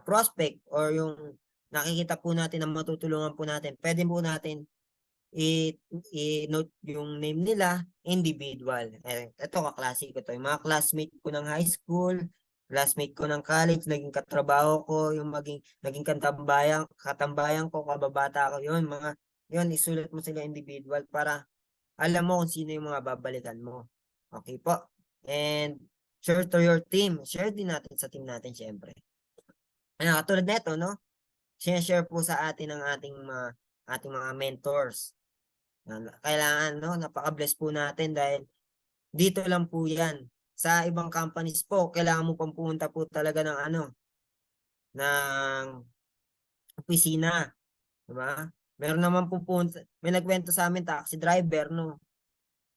prospect or yung nakikita po natin na matutulungan po natin, pwede po natin i-note yung name nila, individual. Ito kaklase ko to. Yung mga classmate ko ng high school, classmate ko ng college, naging katrabaho ko, yung naging katambayan ko, kababata ko, yun, isulat mo sila individual para alam mo kung sino yung mga babalikan mo. Okay po. And share to your team. Share din natin sa team natin, syempre. Katulad nito, no? Share po sa atin ng ating mga mentors. Kailangan, no, napaka-bless po natin dahil dito lang po yan. Sa ibang companies po, kailangan mo pang pumunta po talaga ng opisina. Diba? Meron naman po may nagkwento sa amin, taxi driver, no?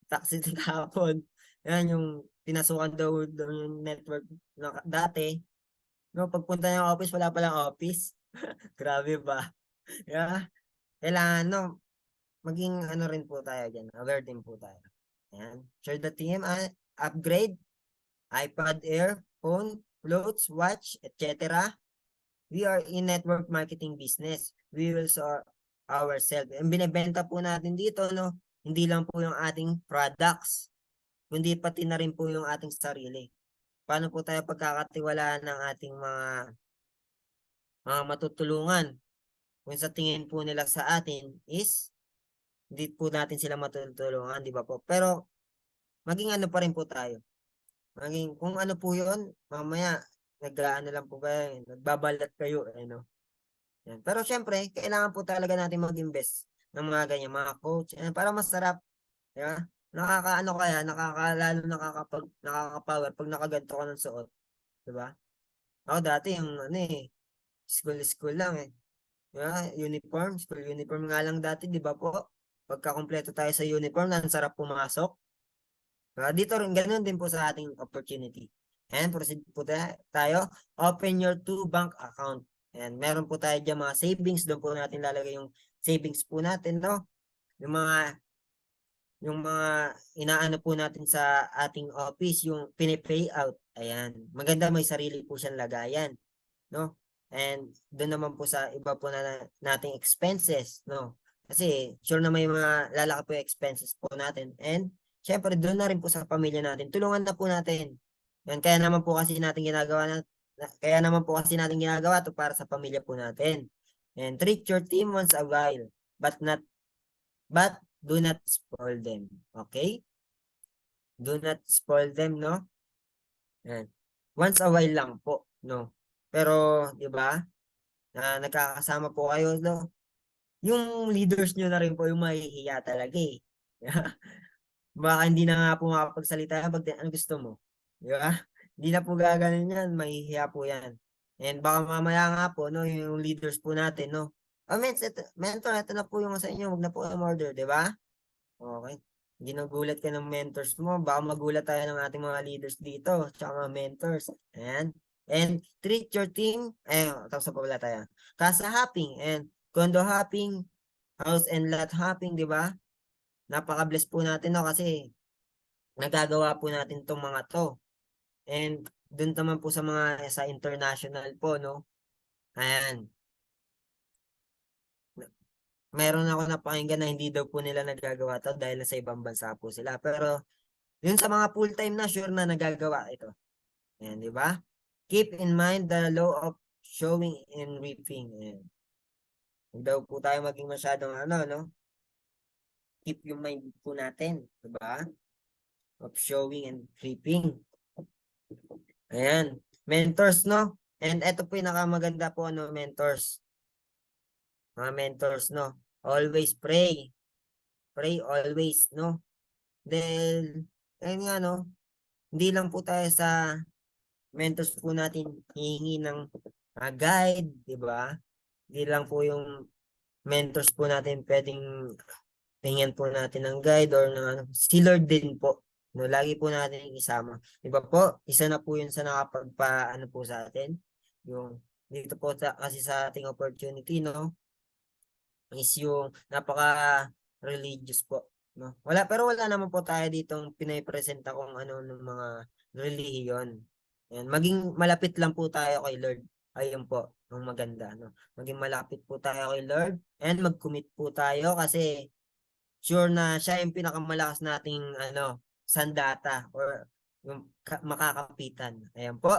Taxi kahapon. Yan yung pinasukan daw yung network na dati. No, pagpunta ng office, wala palang office. Grabe ba? Yeah. Kailangan, no, maging rin po tayo dyan. Aware din po tayo. Ayan. Share the team. Upgrade. iPad Air, phone, clothes, watch, etc. We are in network marketing business. We will sell ourselves. Ang binibenta po natin dito, no, hindi lang po yung ating products, kundi pati na rin po yung ating sarili. Paano po tayo pagkakatiwalaan ng ating mga matutulungan? Kung sa tingin po nila sa atin is hindi po natin sila matutulungan, di ba po? Pero maging pa rin po tayo. kung ano po yun, mamaya, nag-ano lang po kayo, nagbabalat kayo, no? Yan. Pero syempre, kailangan po talaga natin mag-invest ng mga ganyan, mga coach, para masarap, di ba? Nakakaano kaya, lalo nakaka-power pag nakaganto ka ng suot, di ba? Ako dati yung school lang eh. Di ba? School uniform nga lang dati, di ba po? Pagka kumpleto tayo sa uniform, ang sarap pumasok. Dito rin, ganun din po sa ating opportunity. And proceed po tayo. Open your 2 bank account. And meron po tayo dyan mga savings. Doon po natin lalagay yung savings po natin, no? Yung mga inaano po natin sa ating office, yung pinipay out. Ayan. Maganda may sarili po siyang lagayan, no? And doon naman po sa iba po na nating expenses, no? Kasi sure na may mga lalaki po yung expenses po natin. And syempre doon na rin po sa pamilya natin. Tulungan na po natin. Yan, kaya naman po kasi natin ginagawa to para sa pamilya po natin. And treat your team once a while, but do not spoil them. Okay? Do not spoil them, no? Yan. Once a while lang po, no? Pero, di ba? Nagkakasama po kayo, no? Yung leaders nyo na rin po yung mahihiya talaga eh. Baka hindi na nga po makapagsalita pag ano gusto mo. Di ba? Hindi na po gaganon yan, mahihiya po yan. And baka mamaya nga po, no, yung leaders po natin, no? Mentor, ito na po yung sa inyo, huwag na po order, di ba? Okay. Ginugulat ka ng mentors mo, baka magulat tayo ng ating mga leaders dito, tsaka mga mentors. And treat your team, tapos na pala tayo. Casa hopping and condo hopping, house and lot hopping, di ba? Napaka-bless po natin, no, kasi nagagawa po natin tong mga to. And dun naman po sa international po, no? Ayan. Meron ako napakinggan na hindi daw po nila nagagawa to dahil sa ibang bansa po sila. Pero yun sa mga full-time na, sure na nagagawa ito. Ayan, di ba? Keep in mind the law of showing and reaping. Ayan. Huwag daw po tayo maging masyadong no? Keep yung mind po natin, di ba? Of showing and reaping. Ayan. Mentors, no? And ito po yung nakamaganda po, mentors. Mga mentors, no? Always pray. Pray always, no? Dahil, ayun nga, no? Hindi lang po tayo sa mentors po natin hihingi ng guide, di ba? Hindi lang po yung mentors po natin pwedeng tingnan po natin ng guide or ng si Lord din po. No, lagi po natin isama. Iba po, isa na po yun sa nakapagpaano po sa atin. Yung dito po kasi sa ating opportunity, no? Is yung napaka-religious po. No? Pero wala naman po tayo ditong pinapresenta kung ano ng mga relihiyon. Yan, maging malapit lang po tayo kay Lord. Ayun po, ang maganda. No? Maging malapit po tayo kay Lord and mag-commit po tayo kasi sure na siya yung pinakamalakas nating sandata or yung makakapitan. Ayan po.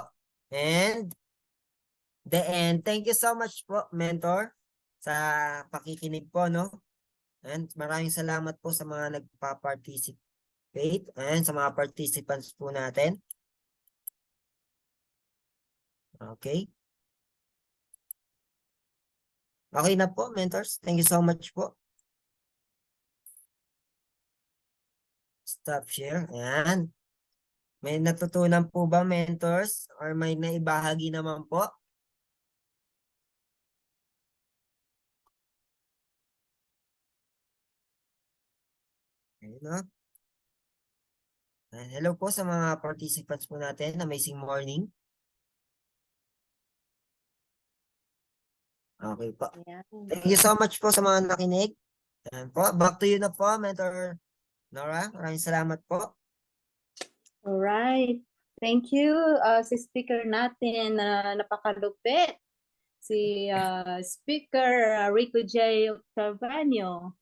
And thank you so much po, mentor, sa pakikinig po, no? And maraming salamat po sa mga nagpa-participate and sa mga participants po natin. Okay. Okay na po, mentors. Thank you so much po. Stop share. Ayan. May natutunan po ba, mentors? Or may naibahagi naman po? Ayun, no? Hello po sa mga participants po natin. Amazing morning. Okay po. Ayan. Thank you so much po sa mga nakinig. Ayan po. Back to you na po, Mentor Nora. Maraming salamat po. Alright. Thank you, si speaker natin na napakalupit. Si Speaker Rico J. Octaviano.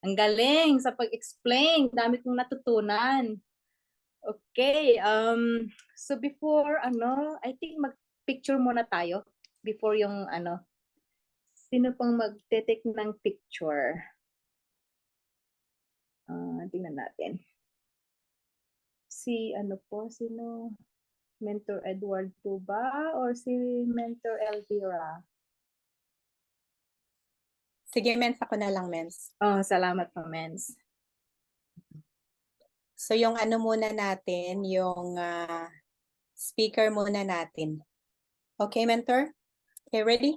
Ang galing sa pag-explain. Dami kong natutunan. Okay. So before, I think mag-picture muna tayo. Before yung sino pang mag-take ng picture? Tingnan natin. si ano po, sino? Mentor Edward po ba or si Mentor Elvira? Sige, Mens, ako na lang, Mens. Oh, salamat po, Mens. So yung ano muna natin, yung speaker muna natin. Okay, Mentor? Okay, ready?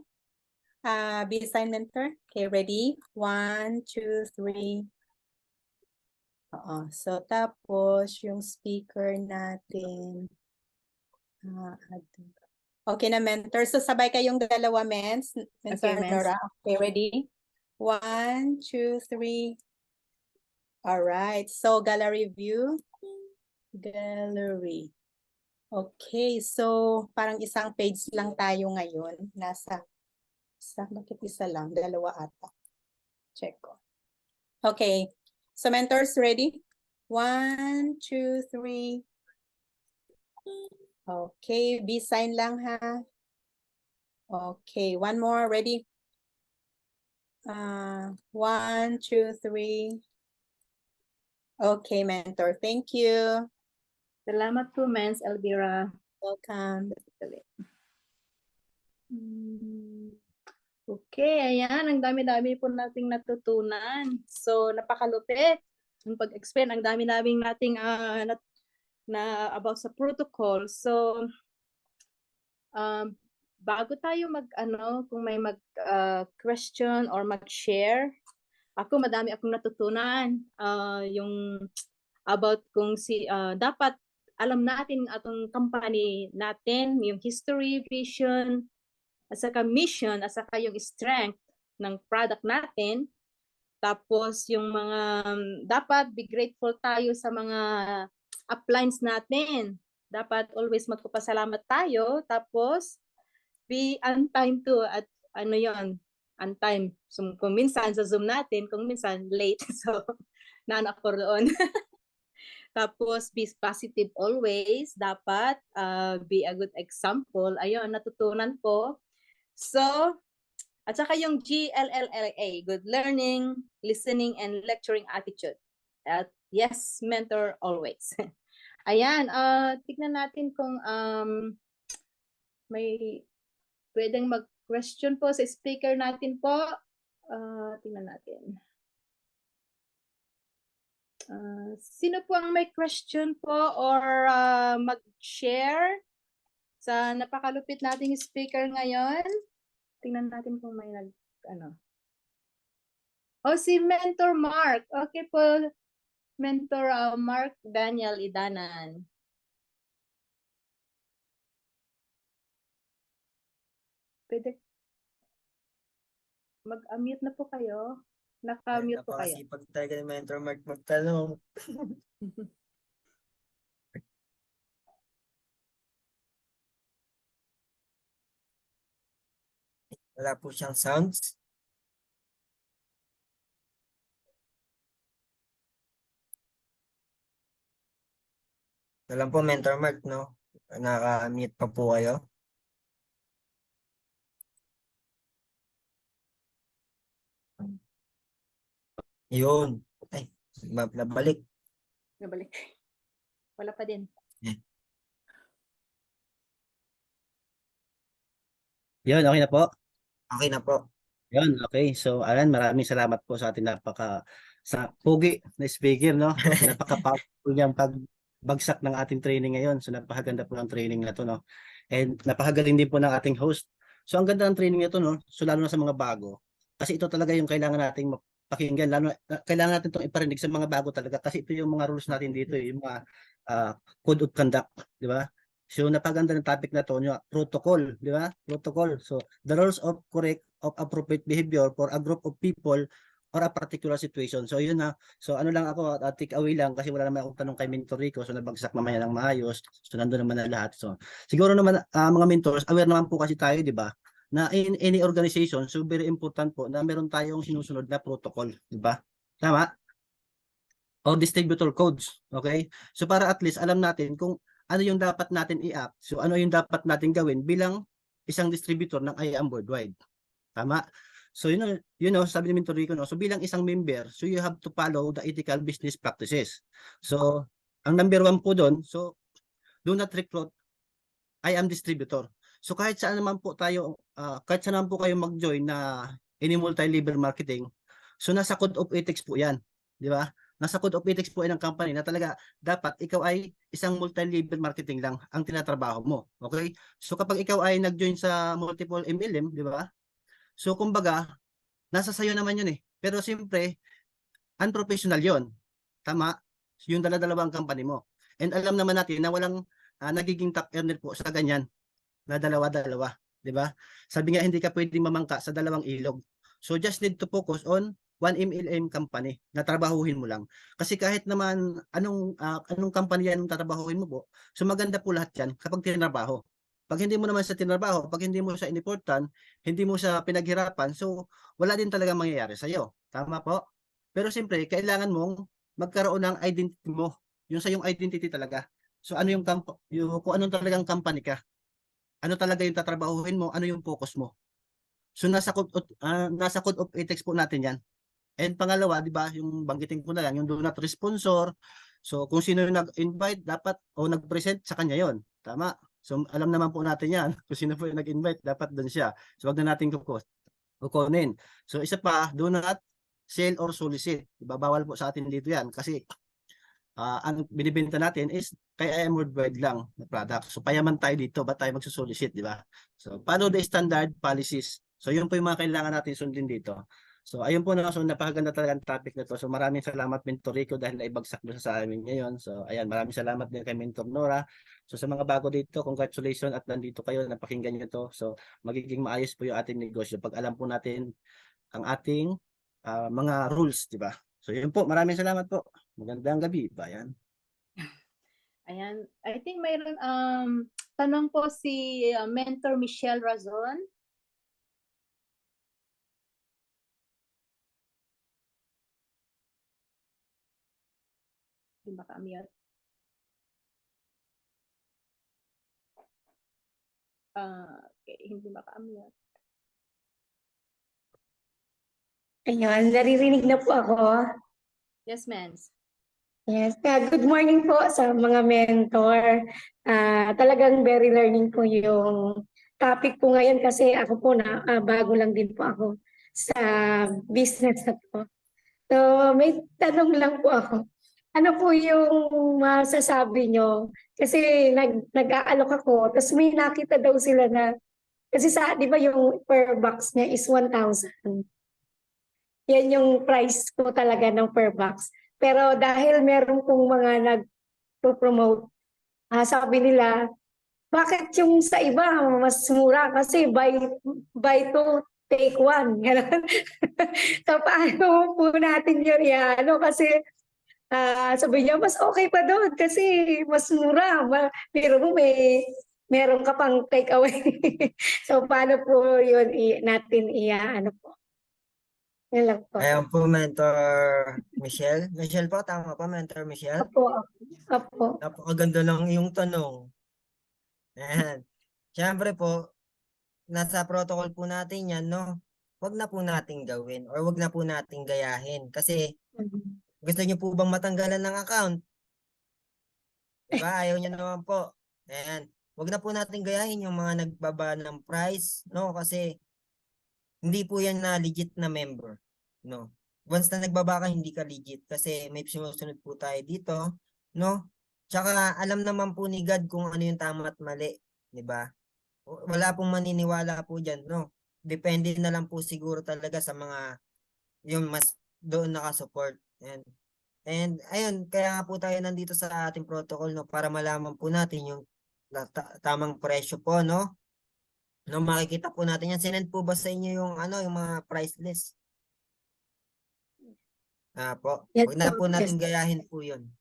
B-sign, Mentor? Okay, ready? 1, 2, 3. Oo. So tapos yung speaker natin. Okay na, Mentor. So sabay kayong dalawa, Mens. Mentor Okay, Mens. Nora. Okay, ready? 1, 2, 3. All right. So gallery view. Gallery. Okay. So parang isang page lang tayo ngayon. Bakit isa lang? Dalawa ata. Check ko. Okay. So mentors, ready? 1, 2, 3. Okay. B-sign lang ha. Okay. One more. Ready? 1, 2, 3. Okay, mentor. Thank you. Salamat po, Mens Elvira. Welcome. Okay, ayan. Ang dami-dami po nating natutunan. So, napakalupit. Yung pag-explain, ang dami-daming nating na about sa protocol. So, bago tayo kung may question or mag-share, madami akong natutunan. Yung about kung dapat alam natin atong company natin, yung history, vision, at saka mission, at saka yung strength ng product natin. Tapos yung mga dapat be grateful tayo sa mga uplines natin. Dapat always magpapasalamat tayo. Tapos be on time too, at on time. So, kung minsan sa Zoom natin, kung minsan late. So, naanak ko roon. Tapos, be positive always. Dapat be a good example. Ayun, natutunan ko. So, at saka yung GLLLA, good learning, listening, and lecturing attitude. At yes, mentor always. Ayan, tignan natin kung may pwedeng mag-question po sa speaker natin po. Tingnan natin. Sino po ang may question po or mag-share sa napakalupit nating speaker ngayon? Tingnan natin kung may si Mentor Mark. Okay po, Mentor Mark Daniel Idanan. Pwede mag-unmute na po kayo. Naka-mute po kayo. Napakasipag talaga ni Mentor Mark magtanong. Wala po siyang sounds. Alam po, Mentor Mark, no? Naka-mute pa po kayo. Yun. Ay, nabalik. Nabalik. Wala pa din. Yun, okay na po. Okay na po. Yun, okay. So, Alan, maraming salamat po sa ating sa pugi na speaker, no? Napaka-powerful niyang pagbagsak ng ating training ngayon. So, napakaganda po ng training na to, no? And napakagaling din po ng ating host. So, ang ganda ng training nito, no? So, lalo na sa mga bago. Kasi ito talaga yung kailangan nating pakinggan. Kailangan natin itong iparinig sa mga bago talaga. Kasi ito yung mga rules natin dito, yung mga code of conduct, di ba? So, napaganda ng topic na to, yung protocol, di ba? Protocol. So, the rules of correct of appropriate behavior for a group of people or a particular situation. So, yun na. So, ano lang ako, take away lang kasi wala naman akong tanong kay Mentor Rico. So, nabagsak naman yan ng maayos. So, nandun naman na lahat. So, siguro naman, mga mentors, aware naman po kasi tayo, di ba? Na in any organization, so very important po na meron tayong sinusunod na protocol, di ba? Tama? O distributor codes, okay? So, para at least alam natin kung ano yung dapat natin i-act. So, ano yung dapat natin gawin bilang isang distributor ng IAM worldwide. Tama? So, sabi ni Mentor Rico, no? So, bilang isang member, so you have to follow the ethical business practices. So, ang number 1 po doon, so do not recruit, I am distributor. So kahit saan naman po tayo, kahit saan naman po kayo mag-join na any multi-level marketing, so nasa code of ethics po yan, di ba? Nasa code of ethics po yan ng company na talaga dapat ikaw ay isang multi-level marketing lang ang tinatrabaho mo. Okay? So kapag ikaw ay nag-join sa multiple MLM, di ba? So kumbaga, nasa sayo naman yun eh. Pero siyempre, unprofessional yon. Tama? Yung dala-dalawang company mo. And alam naman natin na walang nagiging top earner po sa ganyan na dalawa-dalawa. Di ba? Sabi nga, hindi ka pwedeng mamangka sa dalawang ilog. So just need to focus on one MLM company na trabahuhin mo lang. Kasi kahit naman anong company yan ang tatrabahuhin mo po, so maganda po lahat yan kapag tinrabaho. Pag hindi mo naman sa tinrabaho, pag hindi mo siya iniportan, hindi mo siya pinaghirapan, so wala din talaga mangyayari sa'yo. Tama po? Pero siyempre, kailangan mong magkaroon ng identity mo. Yung sa yung identity talaga. So ano yung kung anong talagang company ka? Ano talaga yung tatrabahuhin mo? Ano yung focus mo? So nasa code of ethics po natin yan. And pangalawa, di ba, yung banggitin ko na lang, yung do not sponsor. So kung sino yung nag-invite, dapat o nag-present sa kanya yon. Tama? So alam naman po natin yan. Kung sino po yung nag-invite, dapat doon siya. So wag na natin kukunin. So isa pa, do not sell or solicit. Diba, bawal po sa atin dito yan. Kasi ang binibenta natin is kay IM Worldwide lang na product. So payaman tayo dito, ba't tayo magsusolicit, di ba? So follow the standard policies. So yun po yung mga kailangan natin sundin dito. So ayun po na, so napakaganda talaga ang topic na to. So maraming salamat Mentor Rico dahil naibagsak mo sa amin ngayon. So ayan, maraming salamat din kay Mentor Nora. So sa mga bago dito, congratulations at nandito kayo, napakinggan nyo to. So magiging maayos po yung ating negosyo pag alam po natin ang ating mga rules, di ba? So yun po, maraming salamat po. Magandang gabi, bayan. Ayan. I think mayroon tanong po si Mentor Michelle Razon. Hindi maka-mute. Okay, hindi maka-mute. Ayun, naririnig na po ako. Yes, ma'am. Yes, good morning po sa mga mentor. Talagang very learning po yung topic po ngayon kasi ako po bago lang din po ako sa business na po. So may tanong lang po ako. Ano po yung masasabi nyo? Kasi nag-aalok ako, tapos may nakita daw sila na, kasi di ba yung per box niya is 1,000. Yan yung price po talaga ng per box. Pero dahil meron pong mga nag-promote, sabi nila, bakit yung sa iba mas mura? Kasi buy two, take one. So paano po natin yun? Kasi sabi niya, mas okay pa doon kasi mas mura. Pero meron ka pang take away. So paano po yun natin ano po? Yan lang po. Ayan po, Mentor Michelle. Michelle po, tama pa, Mentor Michelle? Apo. Napakaganda lang yung tanong. Ayan. Siyempre po, nasa protocol po natin yan, no? Wag na po nating gawin or wag na po nating gayahin. Kasi gusto niyo po bang matanggalan ng account? Diba? Ayaw niyo naman po. Ayan. Wag na po nating gayahin yung mga nagbaba ng price, no? Kasi hindi po yan na legit na member, no? Once na nagbaba ka, hindi ka legit kasi may sinusunod po tayo dito, no? Tsaka alam naman po ni God kung ano yung tama at mali, di ba? Wala pong maniniwala po dyan, no? Depende na lang po siguro talaga sa mga yung mas doon nakasupport. And ayun, kaya nga po tayo nandito sa ating protocol, no? Para malaman po natin yung tamang presyo po, no? No, makikita po natin yan. Sinend po ba sa inyo yung yung mga price list? Po. Yes, Huwag na po yes. natin gayahin po 'yun.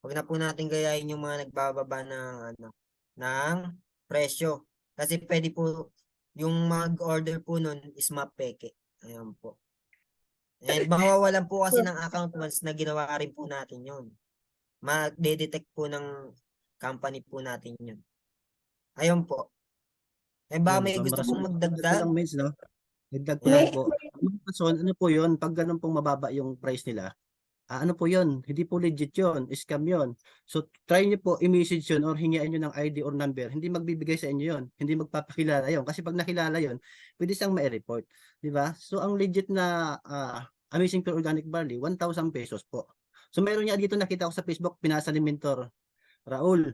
Huwag na po natin gayahin yung mga nagbababa ng presyo. Kasi pwede po yung mag-order po nun is mapeke. Ayan po. And mawawalan po kasi ng account once na ginawa rin po natin 'yun. Mag-detect po ng company po natin 'yun. Ayun po. Baka may gusto pong magdagdag? No? Dagdag ko lang po. Ano po yun, pag ganun pong mababa yung price nila, ano po yun, hindi po legit yun, scam yun. So try niyo po i-message yun or hingian niyo ng ID or number, hindi magbibigay sa inyo yun, hindi magpapakilala yun. Kasi pag nakilala yun, pwede siyang ma-report, di ba? So ang legit na Amazing Pure Organic Barley, 1,000 pesos po. So meron niya dito nakita ko sa Facebook, pinasa ni Mentor Raul,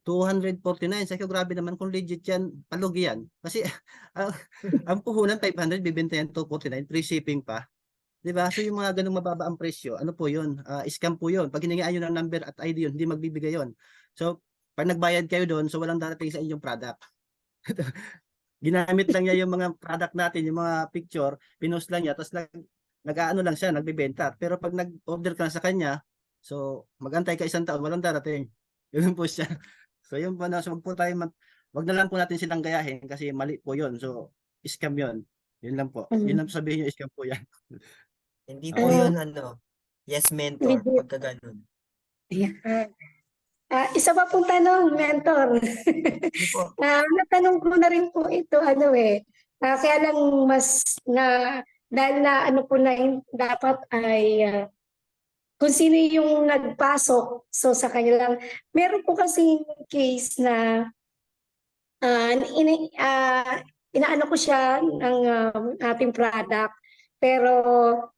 249. Sabi ko, grabe naman kung legit yan, palugi yan. Kasi ang, ang puhunan 500, bibenta yan 249, free shipping pa. 'Di ba? So yung mga ganung mababa ang presyo, ano po 'yun? Scam po 'yun. Pag hiningian niyo ng number at ID 'yun, hindi magbibigay 'yun. So pag nagbayad kayo doon, so walang darating sa inyong product. Ginamit lang niya yung mga product natin, yung mga picture, pinost lang niya, tapos nag-aano lang siya, nagbebenta. Pero pag nag-order ka na sa kanya, so magantay ka isang taon, walang darating. Ganun po siya. So yun po na, so wag na lang po natin silang gayahin kasi mali po 'yun. So scam 'yun. Yun lang po. Yun lang po sabihin niyo, scam po 'yan. Hindi po Ah, yun yes mentor, legit. pagka ganun. Ayan. Isa pa pong tanong, Mentor. Hindi po. Natanong ko na rin po ito, kaya lang mas dahil na ano po na dapat ay kung sino yung nagpasok, so sa kanya lang. Meron po kasi case na inaano ko siya ng ating product, pero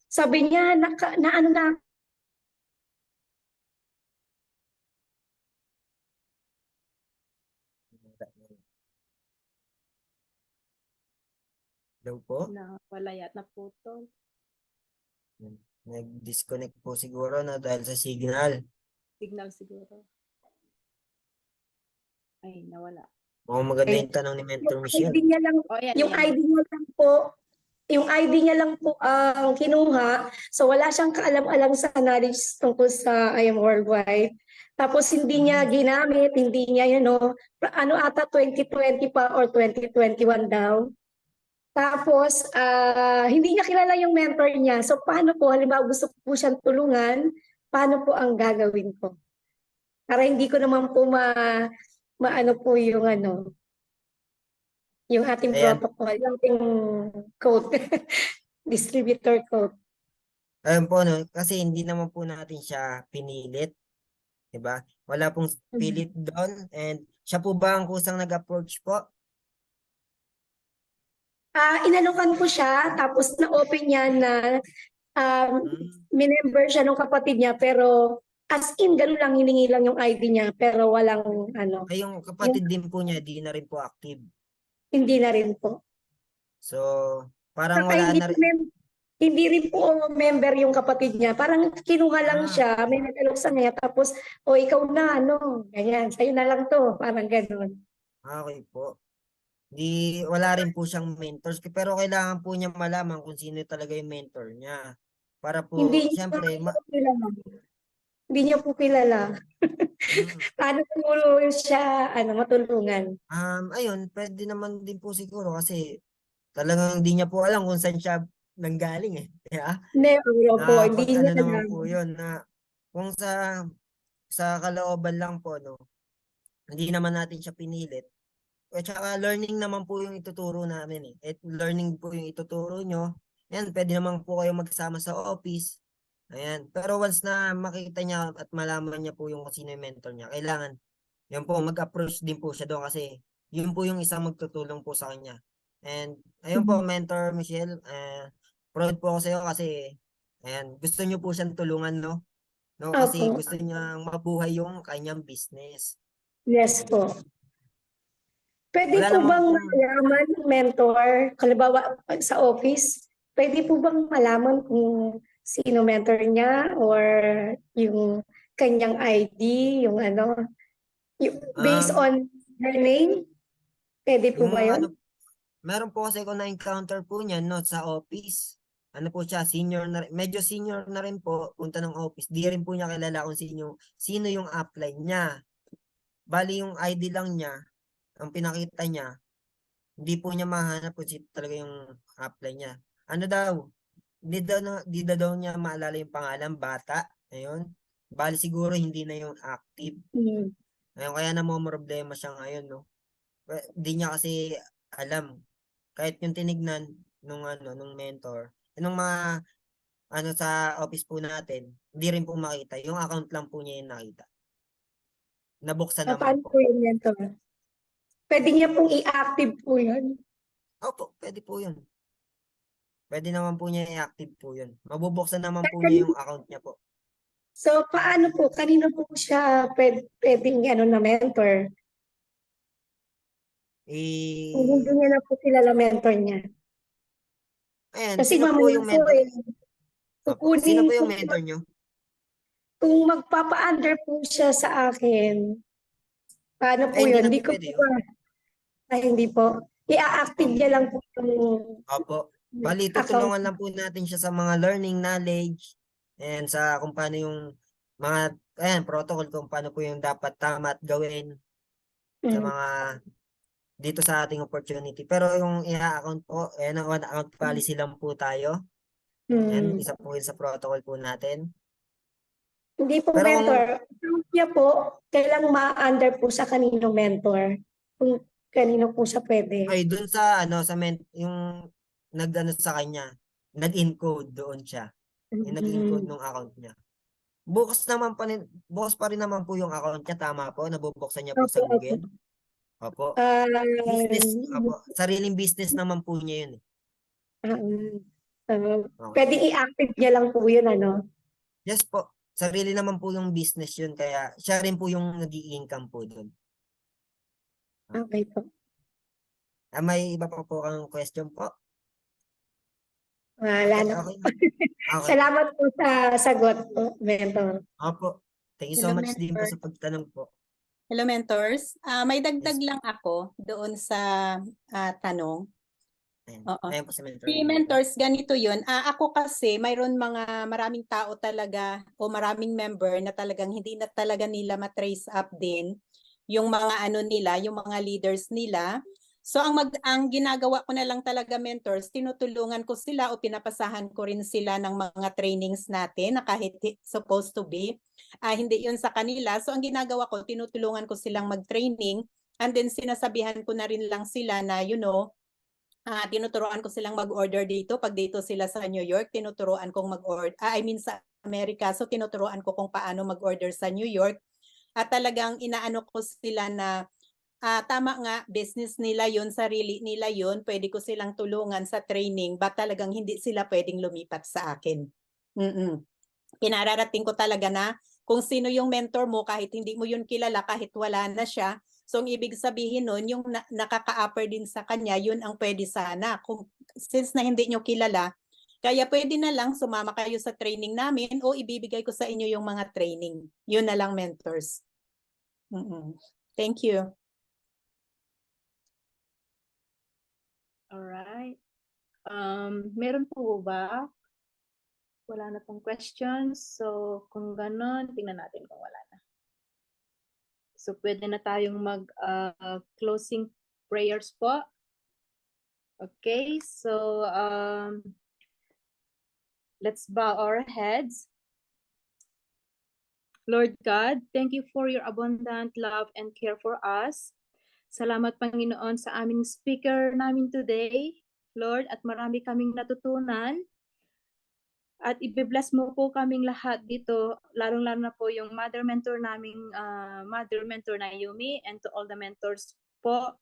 sabi niya, na ano na, Daw po. Wala yata naputol. Nag-disconnect po siguro na dahil sa signal. Signal siguro. Ay, nawala. Mukhang maganda yung tanong ni Mentor yung Michelle. ID niya lang, Oh, yan, yung yan. ID niya lang po, yung ID niya lang po ang kinuha. So wala siyang kaalam-alam sa knowledge tungkol sa I Am Worldwide. Tapos hindi niya ginamit, hindi niya ata 2020 pa or 2021 daw. Tapos hindi niya kilala yung mentor niya. So paano po, halimbawa gusto ko po siyang tulungan, paano po ang gagawin ko? Para hindi ko naman po maano po yung ating Ayan. protocol, yung ating code, distributor code. Ayun po, no? Kasi hindi naman po natin siya pinilit. Diba? Wala pong pilit doon. And siya po ba ang kusang nag-approach po? Inanukan ko siya, tapos na-open niya na minember siya ng kapatid niya, pero as in, ganun lang, hiningi lang yung ID niya, pero walang Ay, yung kapatid din po niya, di na rin po active. hindi na rin po. So, parang Saka wala hindi, na rin. hindi rin po member yung kapatid niya. Parang kinuha lang siya, may nag-alok sa niya, tapos, ikaw na, ganyan, sa'yo na lang to, parang ganun. Okay po. Wala rin po siyang mentors. Pero kailangan po niya malaman kung sino talaga yung mentor niya. Para po, Hindi siyempre, niya po kilala. Hindi niya po kilala. Paano po siya matulungan? ayun, pwede naman din po siguro kasi talagang hindi niya po alam kung saan siya nanggaling eh. Yeah? Hindi, po, hindi Pag niya ano naman alam. po yun na kung sa kalooban lang po, no, hindi naman natin siya pinilit. At saka learning naman po yung ituturo namin eh. At learning po yung ituturo nyo. Yan, pwede naman po kayo magsama sa office. Ayan. Pero once na makita niya at malaman niya po yung kung sino yung mentor niya, kailangan, yan po, mag-approach din po siya doon kasi yun po yung isang magtutulong po sa kanya. And ayun po, Mentor Michelle, proud po ako sa iyo kasi ayan, gusto niyo po siyang tulungan, no? No, kasi Opo. gusto niyang mabuhay yung kanyang business. Yes po. Pwede Wala po naman bang po. malaman, mentor, halimbawa sa office, pwede po bang malaman kung sino mentor niya or yung kanyang ID, yung based Um, on her name? Pwede po yung ba yun? meron po kasi ako na-encounter po niyan, no, sa office. Ano po siya, senior na, medyo senior na rin po, punta ng office. Di rin po niya kilala kung sino yung upline niya. Bali yung ID lang niya, ang pinakita niya, hindi po niya mahanap kung sino talaga yung upline niya. Ano daw, di daw niya maalala yung pangalan, bata. Ayun. Bali siguro hindi na yung active. Ayun, kaya problema siya ngayon, no. Hindi niya kasi alam. Kahit yung tinignan nung mentor, nung mga ano sa office po natin, hindi rin po makita. Yung account lang po niya yung nakita. Nabuksan naman Paano po. po yun, mentor? Pwede niya pong i-active po yun. Opo, pwede po yun. Pwede naman po niya i-active po yun. Mabubuksan naman po niya Kanino- yung account niya po. So, paano po? Kanino po siya pwedeng na mentor? Kung hindi Eh, niya na po kilala mentor niya. ayan, Kasi sino po mamaya yung po mentor? Opo, sino kukunin po po, yung mentor niyo? kung magpapa-under po siya sa akin, paano po Ay, hindi yun? na Hindi po ko pwede po yun. hindi po. I-active niya lang po yung Opo. Bali, account. tutulungan lang po natin siya sa mga learning knowledge and sa kung paano yung mga protocol kung paano po yung dapat tama at gawin sa Mm. mga dito sa ating opportunity. Pero yung i-account po, ang one account policy lang po tayo. Yan, Mm. isa po yun sa protocol po natin. Hindi po Pero kung mentor. Account niya po, kailang ma-under po sa kaninong mentor. Kung kanino po siya pwede. ay dun sa yung nag-ano sa kanya, nag-encode doon siya. Yung nag-encode Mm. ng account niya. Bukas pa rin naman po yung account niya, tama po, nabubuksan niya po Opo, sa opo. Google. Opo. Ah, Sariling business naman po niya yun. Okay. pwede i-active niya lang po yun, ano? Yes po. Sarili naman po yung business yun, kaya siya rin po yung nag-i-income po doon. Okay po. May iba pa po kang question po? Wala Okay, na. okay na. Okay. Salamat po sa sagot po, mentor. Opo. Thank you so Hello, much din po mentor. sa pagtanong po. Hello, mentors. May dagdag Yes. lang ako doon sa tanong. Ayan. Oo. Ayan po si Mentor. Si mentors, ganito yun. Ako kasi, mayroon maraming tao talaga o maraming member na talagang hindi na talaga nila matrace up din yung mga ano nila, yung mga leaders nila. So ang ginagawa ko na lang talaga, mentors, tinutulungan ko sila o pinapasahan ko rin sila ng mga trainings natin na kahit supposed to be hindi yun sa kanila. So ang ginagawa ko, tinutulungan ko silang mag-training, and then sinasabihan ko na rin lang sila na tinuturuan ko silang mag-order dito. Pag dito sila sa New York, tinuturuan kong mag-order. Sa Amerika, so tinuturuan ko kung paano mag-order sa New York. At talagang inaano ko sila na tama nga, business nila yun, sarili nila yun, pwede ko silang tulungan sa training, but talagang hindi sila pwedeng lumipat sa akin. Pinararating ko talaga na kung sino yung mentor mo, kahit hindi mo yun kilala, kahit wala na siya. So, ang ibig sabihin nun, yung nakaka-upper din sa kanya, yun ang pwede sana. Since na hindi nyo kilala, kaya pwede na lang sumama kayo sa training namin o ibibigay ko sa inyo yung mga training. Yun na lang, mentors. Thank you. Alright. Meron po ba? Wala na pong questions. So, kung ganon, tingnan natin kung wala na. So, pwede na tayong mag-closing prayers po. Okay, so let's bow our heads. Lord God, thank you for your abundant love and care for us. Salamat, Panginoon, sa aming speaker namin today, Lord, at marami kaming natutunan. At i-bless mo po kaming lahat dito, lalong-lalo na po yung mother mentor naming, mother mentor Naomi, and to all the mentors po.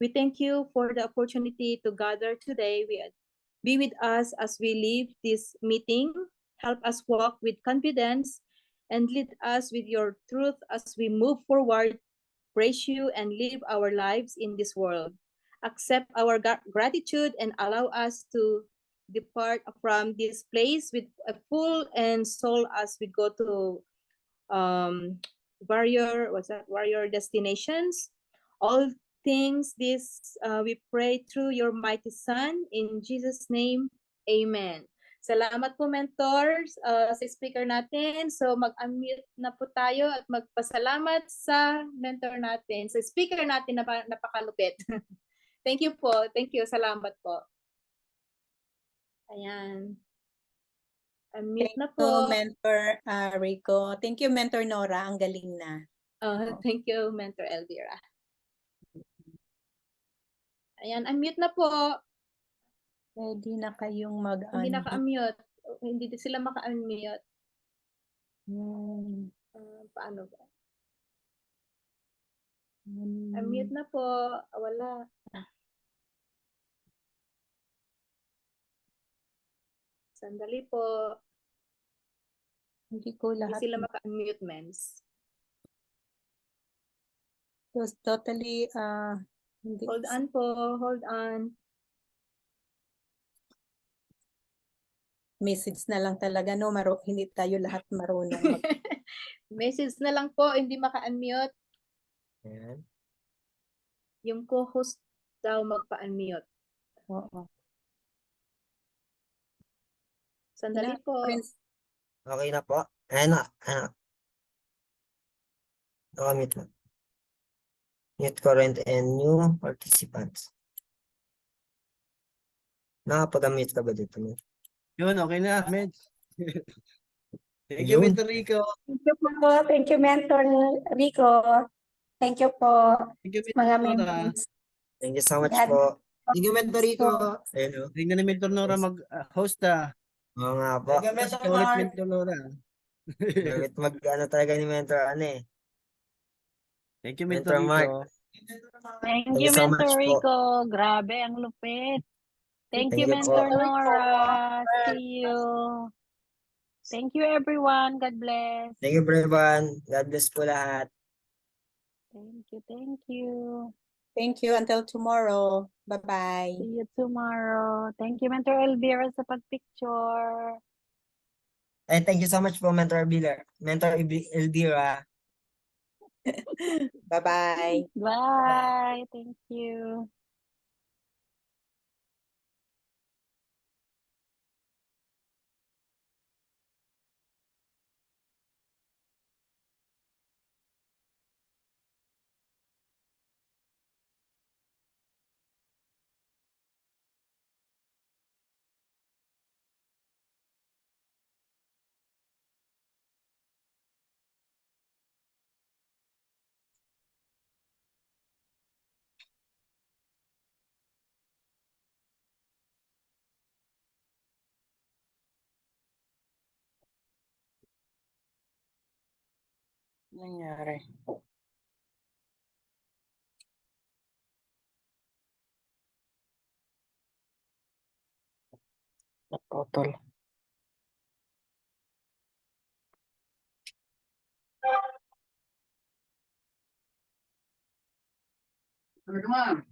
We thank you for the opportunity to gather today. Be with us as we leave this meeting. Help us walk with confidence and lead us with your truth as we move forward, praise you, and live our lives in this world. Accept our gratitude and allow us to depart from this place with a full and soul as we go to warrior destinations. All things this we pray through your mighty Son. In Jesus' name, amen. Salamat po, mentors, sa speaker natin. So mag-unmute na po tayo at magpasalamat sa mentor natin, sa speaker natin na napakalupit. Thank you po. Thank you. Salamat po. Ayan. Unmute na po. So, Mentor Rico. Thank you, Mentor Nora. Ang galing na. Thank you, Mentor Elvira. Ayan, unmute na po. Pwede na kayong mag-unmute. Hindi naka-unmute. hindi din sila maka-unmute. Hmm. Paano ba? Hmm. Unmute na po. Wala. Sandali po. Hindi ko Hindi lahat. sila maka-unmute, Mens. Totally, hindi. Hold on po. Hold on. Message na lang talaga, no? Hindi tayo lahat marunong mag Message na lang po. Hindi maka-unmute. Ayan. Yung co-host daw magpa-unmute. Oo. Sandali po. Prince, Okay na po. Ayan na. Nakamute na. Mute current and new participants. Nakapag-unmute ka ba dito? Yun, okay na, Med. Thank you, Yun. Mr. Rico. Thank you po. Thank you, Mentor Rico. Thank you po, Thank you, mga Mentor Nora. members. Thank you so much God po. Thank you, Mentor Rico. po. Ayun o. Tingnan ni Mentor Nora mag-host Oo nga po. Kasi ka ulit, Mentor Nora. Gamit ano talaga ni Mentor Thank you, Mentor Mentor Mark. Rico. Thank Thank you, you so much Mentor po. Rico. Grabe, ang lupit. Thank Thank you, you po. Mentor Nora. See you. Thank you, everyone. God bless. Thank you, everyone. God bless po lahat. Thank you, thank you. thank you until tomorrow. Bye-bye. See you tomorrow. Thank you, Mentor Elvira, sa pagpicture. And thank you so much po, Mentor Elvira. Bye-bye. Bye. Thank you. Nangyari. Naputol. Come on.